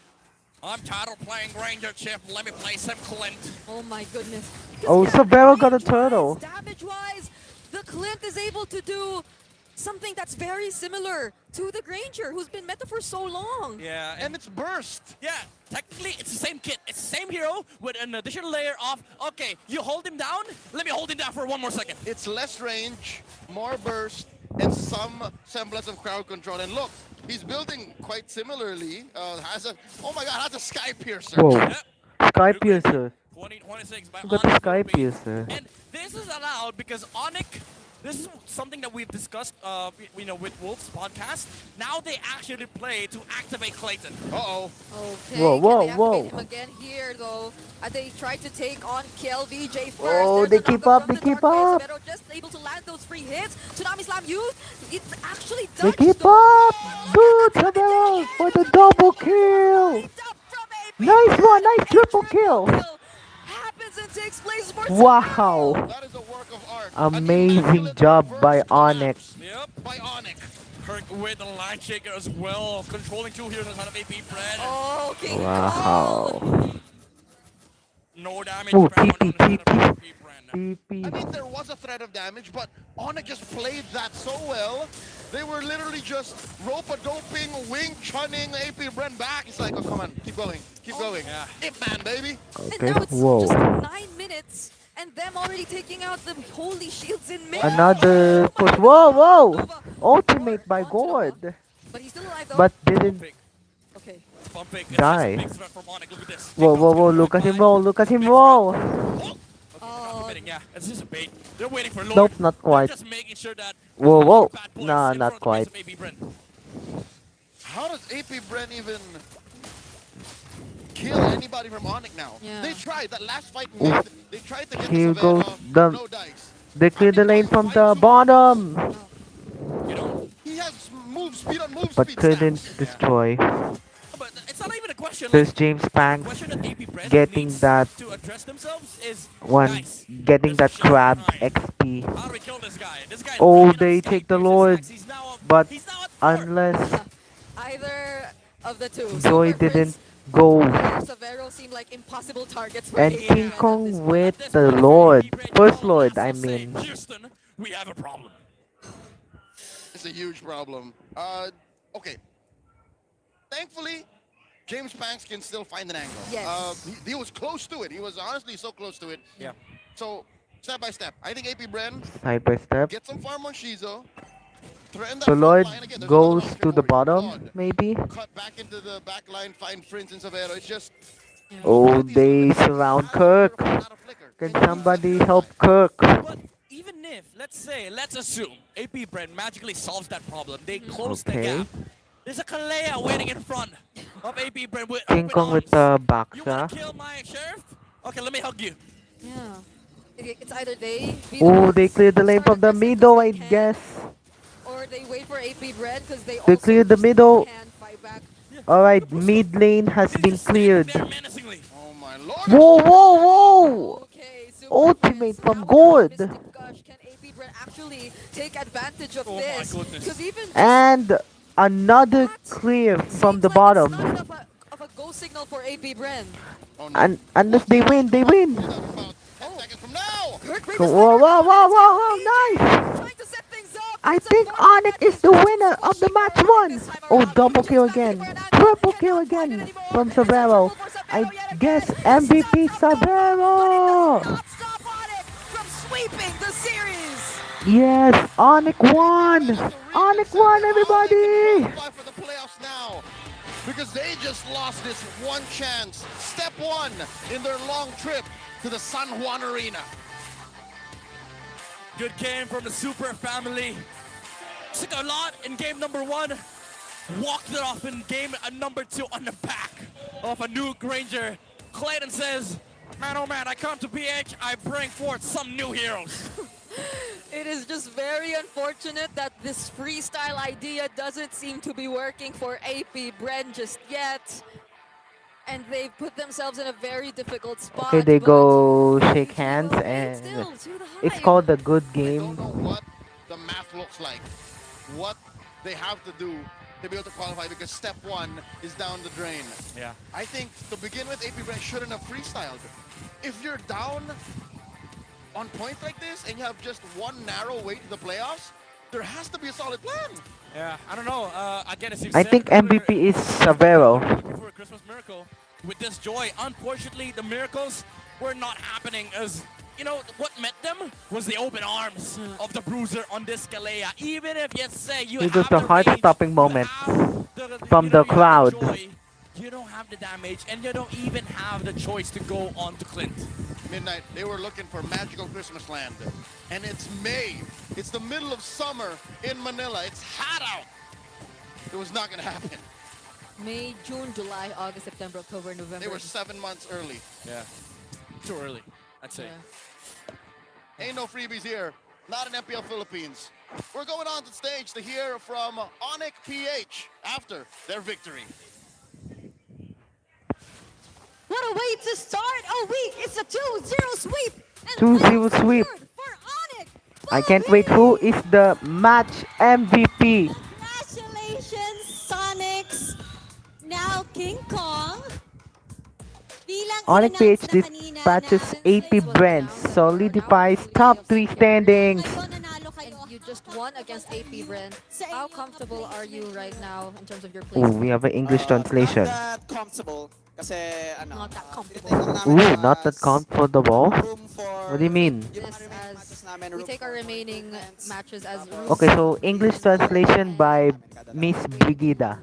I'm tired of playing Granger, Chip. Let me play some Clint. Oh my goodness. Oh, Sabero got a turtle. Damage-wise, the Clint is able to do something that's very similar to the Granger, who's been meta for so long. Yeah, and it's burst. Yeah, technically it's the same kit. It's the same hero with an additional layer of, okay, you hold him down, let me hold him down for one more second. It's less range, more burst, and some semblance of crowd control. And look, he's building quite similarly. Has a has a sky piercer. Whoa. Yep. Sky Good, good. piercer. 2026 by Look at the ONIC sky Philippines. piercer. And this is allowed because ONIC, this is something that we've discussed, with Wolf's podcast. Now they actually play to activate Clayton. Uh-oh. Okay, Whoa, whoa, can they whoa. activate him again here though? They tried to take on KLVJ first. Oh, There's they a keep knockup up, from they the keep dark base. up. Pero just able to land those free hits. Tsunami Slam used. It's actually They dodged keep though. up. Good, Sabero for the double kill. Nice one, nice triple kill. Happens and takes place for Wow. That is a work of art. Amazing job by ONIC. Yep. By ONIC. Kirk with the line shaker as well, controlling two heroes inside of AP BREN. Oh, King Wow. No damage. Oh, found on TP, the side of TP. AP BREN. TP. I mean, there was a threat of damage, but ONIC just played that so well. They were literally just rope-a-doping, wing-chunning AP BREN back. It's like, oh, come on, keep going, keep going. Yeah. Ip man, baby. And Okay, now it's whoa. just 9 minutes, and them already taking out the holy shields in mid. Another push. Whoa, whoa. Ultimate by Gord. But he's still alive though. But didn't Okay. Bumping. It's Die. just a big threat from ONIC. Look at this. Whoa, whoa, whoa, look at him roll, look at him roll. Yeah, it's just a bait. They're waiting for Lord. Nope, not They're quite. just making sure that Whoa, whoa. bad boys Nah, in not front of quite. AP BREN. How does AP BREN even kill anybody from ONIC now? Yeah. They tried that last fight. Ooh. They tried to get Here the goes Savannah, the- no dice. They cleared the lane from the bottom, You know? He has move speed on move but speed. couldn't stats. destroy. But it's not even a question. There's James The Panks question that AP BREN getting needs that to address themselves is one, guys, getting there's that a shot crab behind. XP. How do we kill this guy? This guy Oh, they take the Lord, He's now but he's now at 4. unless Either of the two. Joy Super Prince didn't go, or Savero seem like impossible targets for and AP King at Kong this with At this the point, Lord, AP BREN First all Lord, has I to say, mean. Houston, we have a problem. It's a huge problem. Okay. Thankfully, James Panks can still find an angle. Yes. He was close to it. He was honestly so close to it. Yeah. So, step by step. I think AP BREN Side by step. get some farm on Shizo. Threaten that The front Lord line again. There's goes another round to the for bottom, Lord. maybe. Cut back into the back line, find Prince and Savero. It's just... Oh, they surround Kirk. Can somebody help Kirk? But even if, let's assume, AP BREN magically solves that problem. They close the Okay. gap. There's a Kalea waiting in front of AP BREN with King open Kong with arms. the You wanna Baksha. kill my sheriff? Okay, let me hug you. Yeah. It's either they beat Oh, up, they cleared the lane start from the aggressive middle, as I they can, guess. or they wait for AP BREN because they They also cleared the just middle. can fight back. Alright, mid lane has He's been just standing cleared. there menacingly. Oh my lord! Whoa, whoa, whoa! Okay, Super Ultimate Prince, from now Gord. Mystic Gush. Can AP BREN actually take advantage of Oh my this? goodness. Because even just And another that clear from seems the like bottom. It's not enough of a go signal for AP BREN. Oh, no. And unless they win, they win. About 10 seconds from now! Kirk So, whoa, whoa, whoa, whoa, whoa, nice! trying to set things up. I It's a think bottom ONIC that is is the just winner of the pushing match for ONIC one. this time Oh, around. double James kill back again. anywhere, and Triple cannot kill find it again anymore. from It's a Savero. trouble for Savero I yet again. guess This MVP time from Nova, but it Savero. does not stop ONIC from sweeping the series. Yes, ONIC won. ONIC won, How they everybody. can qualify for the playoffs now, because they just lost this one chance, step one in their long trip to the San Juan Arena. Good game from the Super family. Took a lot in game number 1. Walked it off in game number 2 on the back of a new Granger. Clayton says, man, oh man, I come to PH, I bring forth some new heroes. It is just very unfortunate that this freestyle idea doesn't seem to be working for AP BREN just yet. And they've put themselves in a very difficult spot. Okay, they but go shake hands still, and still to the it's hive. called a good I game. don't know what the math looks like, what they have to do to be able to qualify, because step one is down the drain. Yeah. I think to begin with, AP BREN shouldn't have freestyled. If you're down on points like this and you have just one narrow way to the playoffs, there has to be a solid plan. Yeah, I don't know. Again, as you I said, think MVP is Savero. looking for a Christmas miracle with this joy. Unfortunately, the miracles were not happening as you know, what met them was the open arms of the Bruiser on this Kalea. Even if you say you It have was the the range, heart-stopping you moment have from you know, the crowd. joy, you don't have the damage, and you don't even have the choice to go on to Clint. Midnight, they were looking for magical Christmas land. And it's May. It's the middle of summer in Manila. It's hot out. It was not going to happen. May, June, July, August, September, October, November. They were 7 months early. Yeah. Too early, I'd say. Yeah. Ain't no freebies here. Not in MPL Philippines. We're going on to stage to hear from ONIC PH after their victory. What a way to start a week. It's a 2-0 sweep. And 2-0 sweep. for ONIC. I can't wait. Who is the match MVP? Congratulations, Sonics. Now, King Kong. Bilang ONIC PH in-announce na kanina dispatches na AP BREN, solidifies top 3 standings. ngayon nanalo kayo. And you just won against AP BREN. How comfortable are you right now in terms of your Ooh, placement? we have an English translation. Not that comfortable. Kasi ano, Not that comfortable. tinitingnan namin Ooh, as not that comfortable. room for What do you mean? yung This mga remaining as matches namin, we room take our for remaining improvements. matches as room Okay, so English translation by Miss Brigida.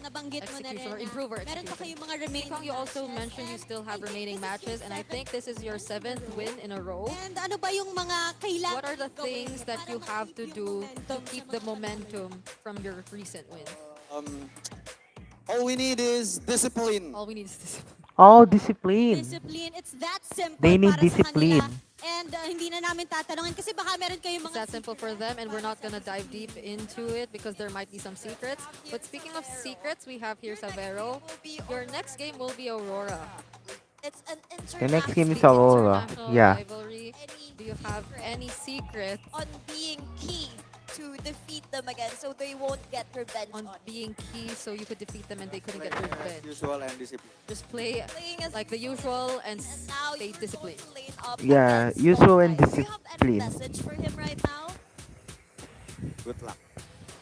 Nabanggit mo na execution or rin. improver Meron pa execution. kayong mga remaining Kong, you also mentioned you still have remaining matches, and I think this is your 7th win in a row. And ano ba yung mga kailangan What are the things that you have to do to keep the momentum from your recent win? All we need is discipline. All we need is discipline. Oh, discipline. discipline? It's that simple They need para sa discipline. kanila. And hindi na namin tatanungin kasi baka meron kayong It's mga that simple for them, and we're not gonna dive deep into it because there might be some secrets. But speaking of secrets, we have here Savero. Your next game will be Aurora. It's an The next game is The Aurora. international Yeah. rivalry. Do you have any secret on being key to defeat them again so they won't get revenge on on being key so you could defeat them and they couldn't get revenge? Usual and discipline. Just play playing as like the usual and now stay you disciplined. go to lane up Yeah, against usual and Spotlight. Do you have any discipline. message for him right now? Good luck.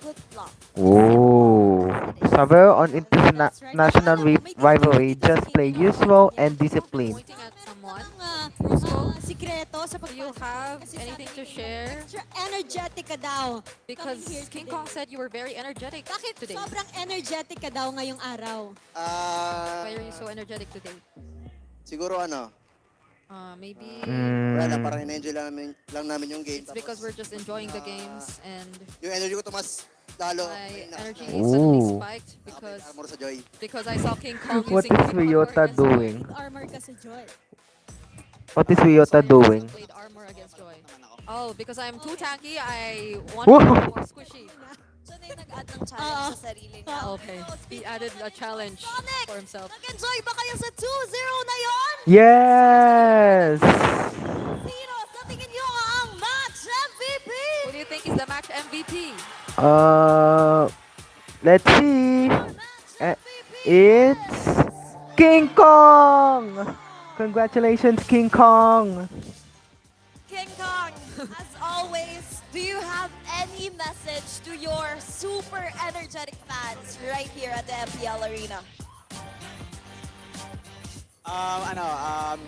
Good luck. Oh, Savero on international rivalry. Just play usual and discipline. Pointing at someone. sikreto sa Do you have anything to share? extra energetic ka daw. Because King Kong said you were very energetic Bakit today. sobrang energetic ka daw ngayong araw? Why are you so energetic today? Siguro ano, Maybe wala lang, Mm, parang in-enjoy lang namin yung game. it's because we're just enjoying the games and Yung energy ko tumas lalo. my energy Ooh. suddenly spiked Armor sa Joy. because I saw King Kong what using is armor Ryota against Joy. doing? Armor ka sa Joy. What is Ryota So you also doing? played armor against Joy. Oh, because I'm too tanky, I want Whoa. to be more squishy. So na yung nag-add ng challenge sa sarili niya. Okay. He added a challenge for himself. Nag-enjoy ba kayo sa 2-0 na yon? Yes. Sino sa tingin nyo ang match MVP? Who do you think is the match MVP? Let's see. It's King Kong. Congratulations, King Kong. King Kong, as always, do you have any message to your super energetic fans right here at the MPL Arena?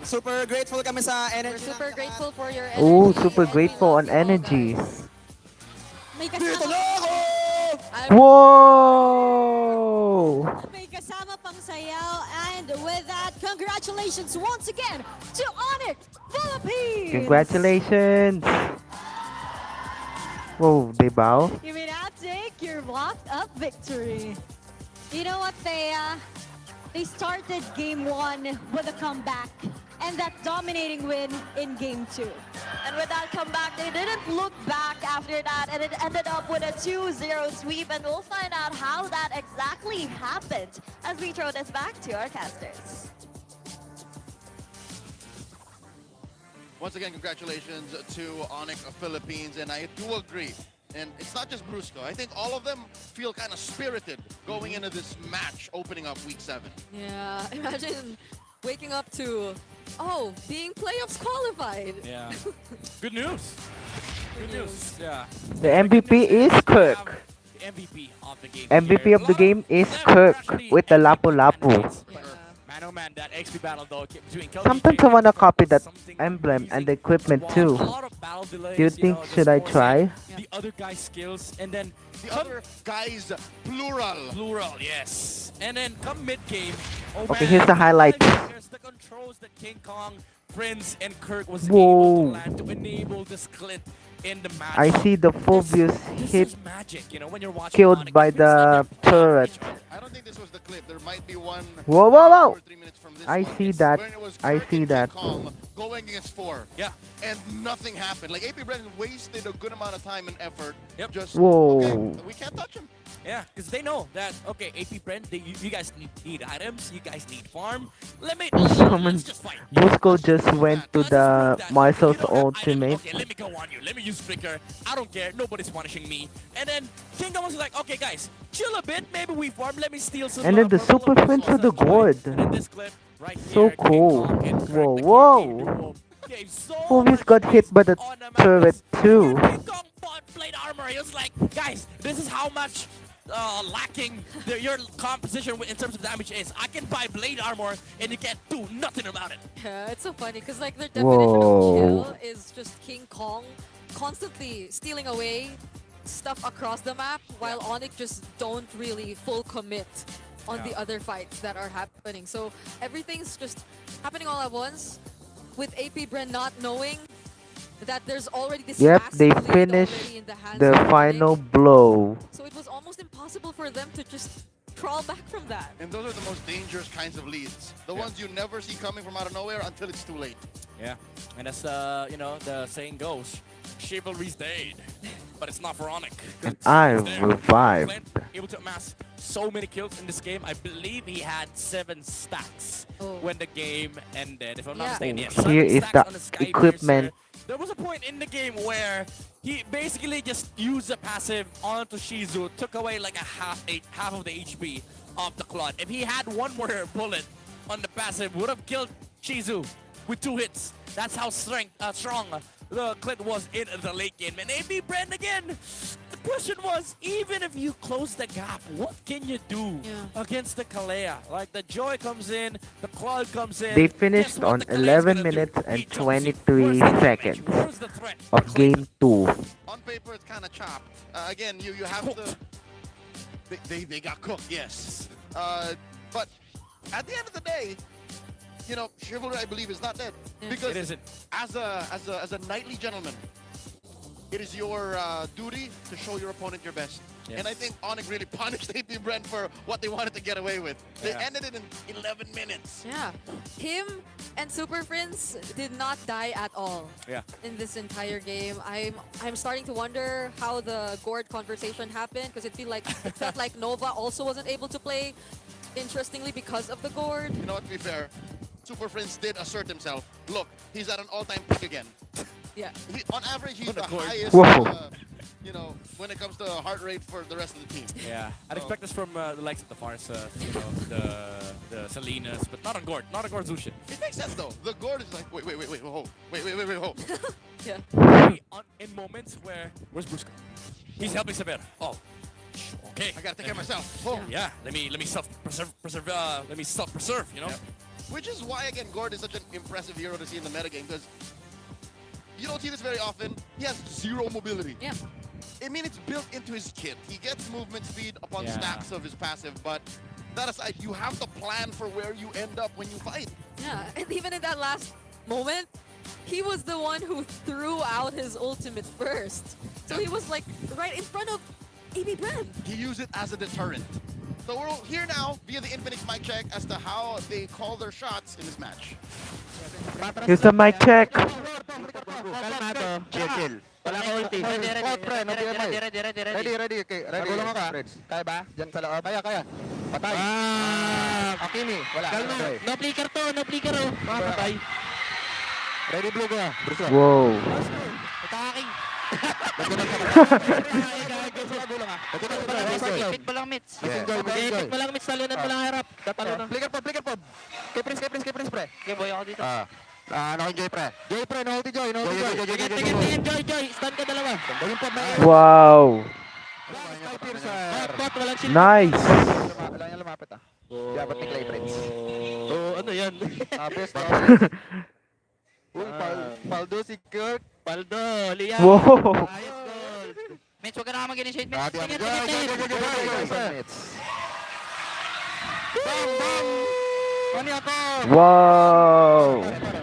Super grateful kami sa We're energy. super grateful for your energy. Oh, super and we grateful love on you all, energy. guys. May Dito kasama, na ako! Whoa! may kasama pang sayaw. And with that, congratulations once again to ONIC Philippines! Congratulations. Whoa, they bow. You may now take your locked up victory. You know what, Thea? They started game 1 with a comeback and that dominating win in game 2. And with that comeback, they didn't look back after that, and it ended up with a 2-0 sweep, and we'll find out how that exactly happened as we throw this back to our casters. Once again, congratulations to ONIC Philippines, and I do agree. And it's not just Brusco. I think all of them feel kind of spirited going into this match opening up week 7. Yeah, imagine waking up to, oh, being playoffs qualified. Yeah. Good news. Good news. Yeah. The MVP is Kirk. The MVP of the game. MVP here. of the A lot game is them were Kirk actually with the MVP Lapu Lapu. candidates for Yeah. I know, man, that XP battle though between Kelvin Sometimes I wanna copy that emblem and the equipment too. a lot of battle delays. Do you think just should I forcing try? the other guy's skills, and then The other guys, plural. plural, yes. And then come mid game. Oh, Okay, man, here's the highlights. There's the controls that King Kong, Prince, and Kirk was Whoa. able to land to enable this Clint in the match. I see the Phobius This hit is magic, you know, when you're watching killed Onyx. by It's not the turret. I don't think this was the clip. There might be one. Whoa, whoa, 2 whoa! or 3 minutes from this I one. see It's that. when it was I Kirk see and that. King Kong going against 4. Yeah. And nothing happened. Like AP BREN wasted a good amount of time and effort. Yep. Just Whoa. okay, we can't touch him. Yeah, because they know that, okay, AP BREN, you guys need items, you guys need farm. Someone, Let's just fight. Busco just went to the Marcel's You don't have ultimate. items, okay, let me go on you. Let me use Flicker. I don't care. Nobody's punishing me. And then King Kong was like, okay, guys, chill a bit. Maybe we farm. Let me steal some. And then the purple super friends also of the join. gourd. And then this clip right So here, King cool. Kong and Kirk, Whoa, the whoa. KK duo, gave so Phobius much got hit by the on the map. turret too. King Kong bought plate armor. He was like, guys, this is how much lacking your composition in terms of damage is. I can buy blade armor and you can't do nothing about it. Yeah, it's so funny because like their definition of chill is just King Kong constantly stealing away stuff across the map while ONIC just don't really full commit on the other fights that are happening. So everything's just happening all at once with AP BREN not knowing that there's already this Yep, massive they lead finished already in the hands the of ONIC. final blow. So it was almost impossible for them to just crawl back from that. And those are the most dangerous kinds of leads. The ones you never see coming from out of nowhere until it's too late. Yeah, and as you know, the saying goes, chivalry's dead, but it's not for ONIC. And I revived. Clint able to amass so many kills in this game. I believe he had 7 stacks when the game ended. If I'm not mistaken, yes. Here 7 is stacks the on Sky equipment. Piercer. There was a point in the game where he basically just used the passive onto Shizu, took away like half of the HP of the Claude. If he had one more bullet on the passive, would have killed Shizu with 2 hits. That's how strong the Clint was in the late game. And AP BREN again, the question was, even if you close the gap, what can you do against the Kalea? Like the Joy comes in, the Claude comes in. They finished on 11 minutes and 23 seconds of game 2. On paper, it's kind of chopped. Again, you have to. They got cooked, yes. But at the end of the day, you know, chivalry, I believe, is not dead. Because it isn't. As a knightly gentleman, it is your duty to show your opponent your best. Yes. And I think ONIC really punished AP BREN for what they wanted to get away with. They ended it in 11 minutes. Yeah, him and Super Prince did not die at all in this entire game. I'm starting to wonder how the Gourd conversation happened because it felt like Nova also wasn't able to play interestingly because of the Gourd. You know what, to be fair, Super Prince did assert himself. Look, he's at an all-time peak again. Yeah. On average, he's the highest, you know, when it comes to heart rate for the rest of the team. Yeah, I'd expect this from the likes of the Farsa, you know, the Salinas, but not on Gord, not on Gord Zushin. It makes sense though. The Gourd is like, wait, hold. Yeah. In moments where, where's Brusco? He's helping Severa. Oh, okay. I gotta take care of myself. Oh. Yeah, let me self-preserve, you know? Yep. Which is why, again, Gourd is such an impressive hero to see in the metagame, because you don't see this very often. He has 0 mobility. Yeah. I mean, it's built into his kit. He gets movement speed upon stacks of his passive, but that aside, you have to plan for where you end up when you fight. Yeah, and even in that last moment, he was the one who threw out his ultimate first. So he was like right in front of AP BREN. He used it as a deterrent. So we're here now via the Infinix mic check as to how they call their shots in this match. Here's the mic check. Chill. Wala ka ulti. Ready. Okay, ready. Nagulong ka. Kaya ba? Diyan sa loob. Kaya. Patay. Akimi. Wala. No flicker to, no flicker oh. Patay. Ready, blue ka. Whoa. Attacking. Pick pa lang mitts. Pick pa lang mitts, talunan pa lang harap. Flicker pod. Kay Prince, pre. Okay, boy ako dito. Ano kay Joy, pre? Joy, no ulti Joy. Tingin, Joy. Stand ka dalawa. Yung pod na Wow. Bot, walang shield. Nice. Wala niya lumapit Yabat ni Clay Prince. Oh, ano yan? Best of. Uy, Paldo si Kirk. Paldo, Lian. Wow. Ayos goal. Mitch, huwag ka na mag-initiate. Mitch, Grabe ang tingin, goal. tingin, tingin. Mitch. Bang, bang. Maniak ko. Wow. Tare.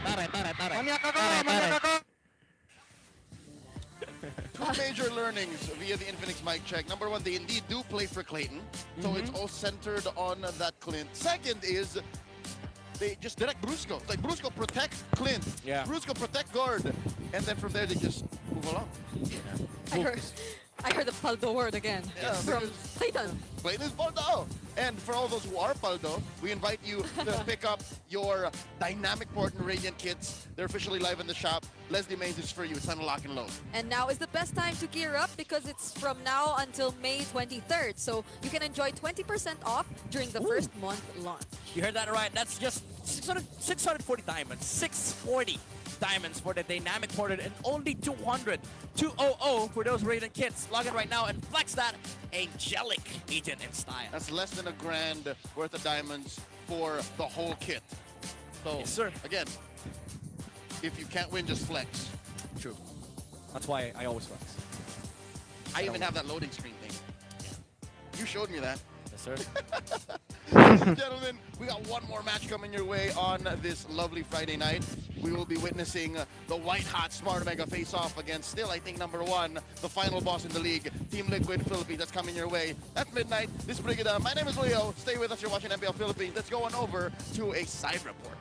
Maniak ako. Maniak ako. Two major learnings via the Infinix mic check. Number one, they indeed do play for Clayton. So it's all centered on that Clint. Second is they just direct Brusco. It's like Brusco protect Clint. Yeah. Brusco protect guard. And then from there they just move along. I heard the Paldo word again Yeah, from because Clayton. Clayton is Paldo. And for all those who are Paldo, we invite you to pick up your Dynamic Port and Radiant kits. They're officially live in the shop. Leslie Mays is for you. It's time to lock and load. And now is the best time to gear up because it's from now until May 23rd. So you can enjoy 20% off during the first month launch. You heard that right. That's just 640 diamonds. 640 diamonds for the dynamic ported and only 200 for those Radiant kits. Log in right now and flex that angelic agent in style. That's less than $1,000 worth of diamonds for the whole kit. So, Yes, sir. again, if you can't win, just flex. True. That's why I always flex. I even have that loading screen thing. You showed me that. Yes, sir. Ladies and gentlemen, we got one more match coming your way on this lovely Friday night. We will be witnessing the white-hot Smart Omega face-off against still, I think, number one, the final boss in the league, Team Liquid Philippines. That's coming your way. That's midnight. This is Brigada. My name is Leo. Stay with us. You're watching MPL Philippines. Let's go on over to a side report.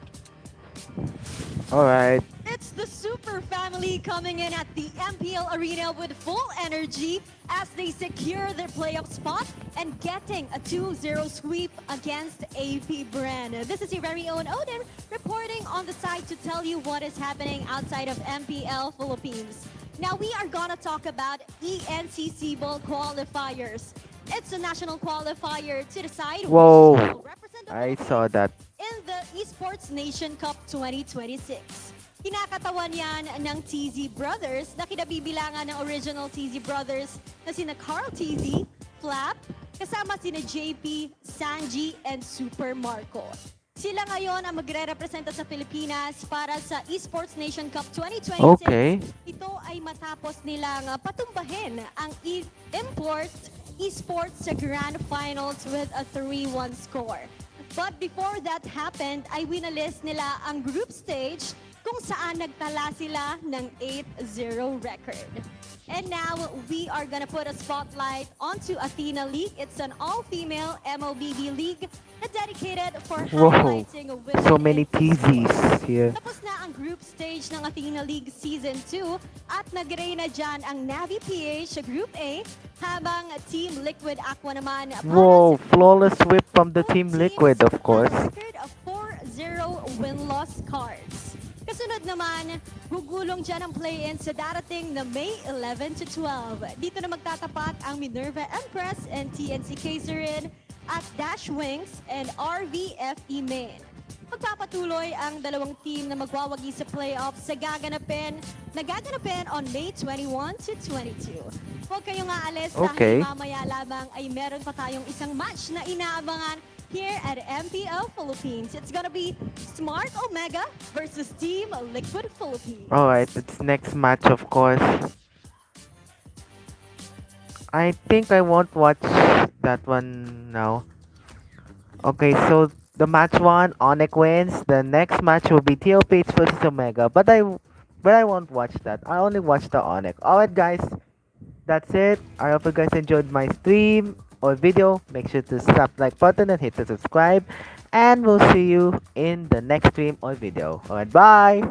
All right. It's the Super Family coming in at the MPL Arena with full energy as they secure their playoff spot and getting a 2-0 sweep against AP BREN. This is your very own Odin reporting on the side to tell you what is happening outside of MPL Philippines. Now we are gonna talk about ENCC Ball qualifiers. It's a national qualifier to decide Whoa. which team will represent the I saw that. in the Esports Nation Cup 2026. Kinakatawan yan ng TZ Brothers na kinabibilangan ng original TZ Brothers na sina Carl TZ, Flap, kasama sina JP, Sanji, and Super Marco. Sila ngayon ang magre-representa sa Pilipinas para sa Esports Nation Cup 2026. Okay. Ito ay matapos nilang patumbahin ang Import Esports sa Grand Finals with a 3-1 score. But before that happened, ay winalis nila ang group stage kung saan nagtala sila ng 8-0 record. And now, we are gonna put a spotlight onto Athena League. It's an all-female MLBB league na dedicated for Whoa. highlighting women So many in TZs here. Tapos na ang group stage ng Athena League Season 2 at nag-reign na dyan ang Navi PH sa Group A habang Team Liquid Aqua naman Whoa, flawless sweep from the Team Liquid, of course. record of 4-0 win-loss cards. Kasunod naman, gugulong dyan ang play-in sa darating na May 11 to 12. Dito na magtatapat ang Minerva Empress and TNC Kaiserin at Dash Wings and RVFE Main. Magpapatuloy ang dalawang team na magwawagi sa playoffs sa gaganapin on May 21 to 22. Huwag kayong aalis Okay. dahil mamaya lamang ay meron pa tayong isang match na inaabangan here at MPL Philippines. It's gonna be Smart Omega versus Team Liquid Philippines. Alright, it's next match, of course. I think I won't watch that one now. Okay, so the match one, ONIC wins. The next match will be TLPH versus Omega. But I won't watch that. I only watch the ONIC. Alright guys, that's it. I hope you guys enjoyed my stream or video. Make sure to slap the like button and hit the subscribe. And we'll see you in the next stream or video. Alright, bye!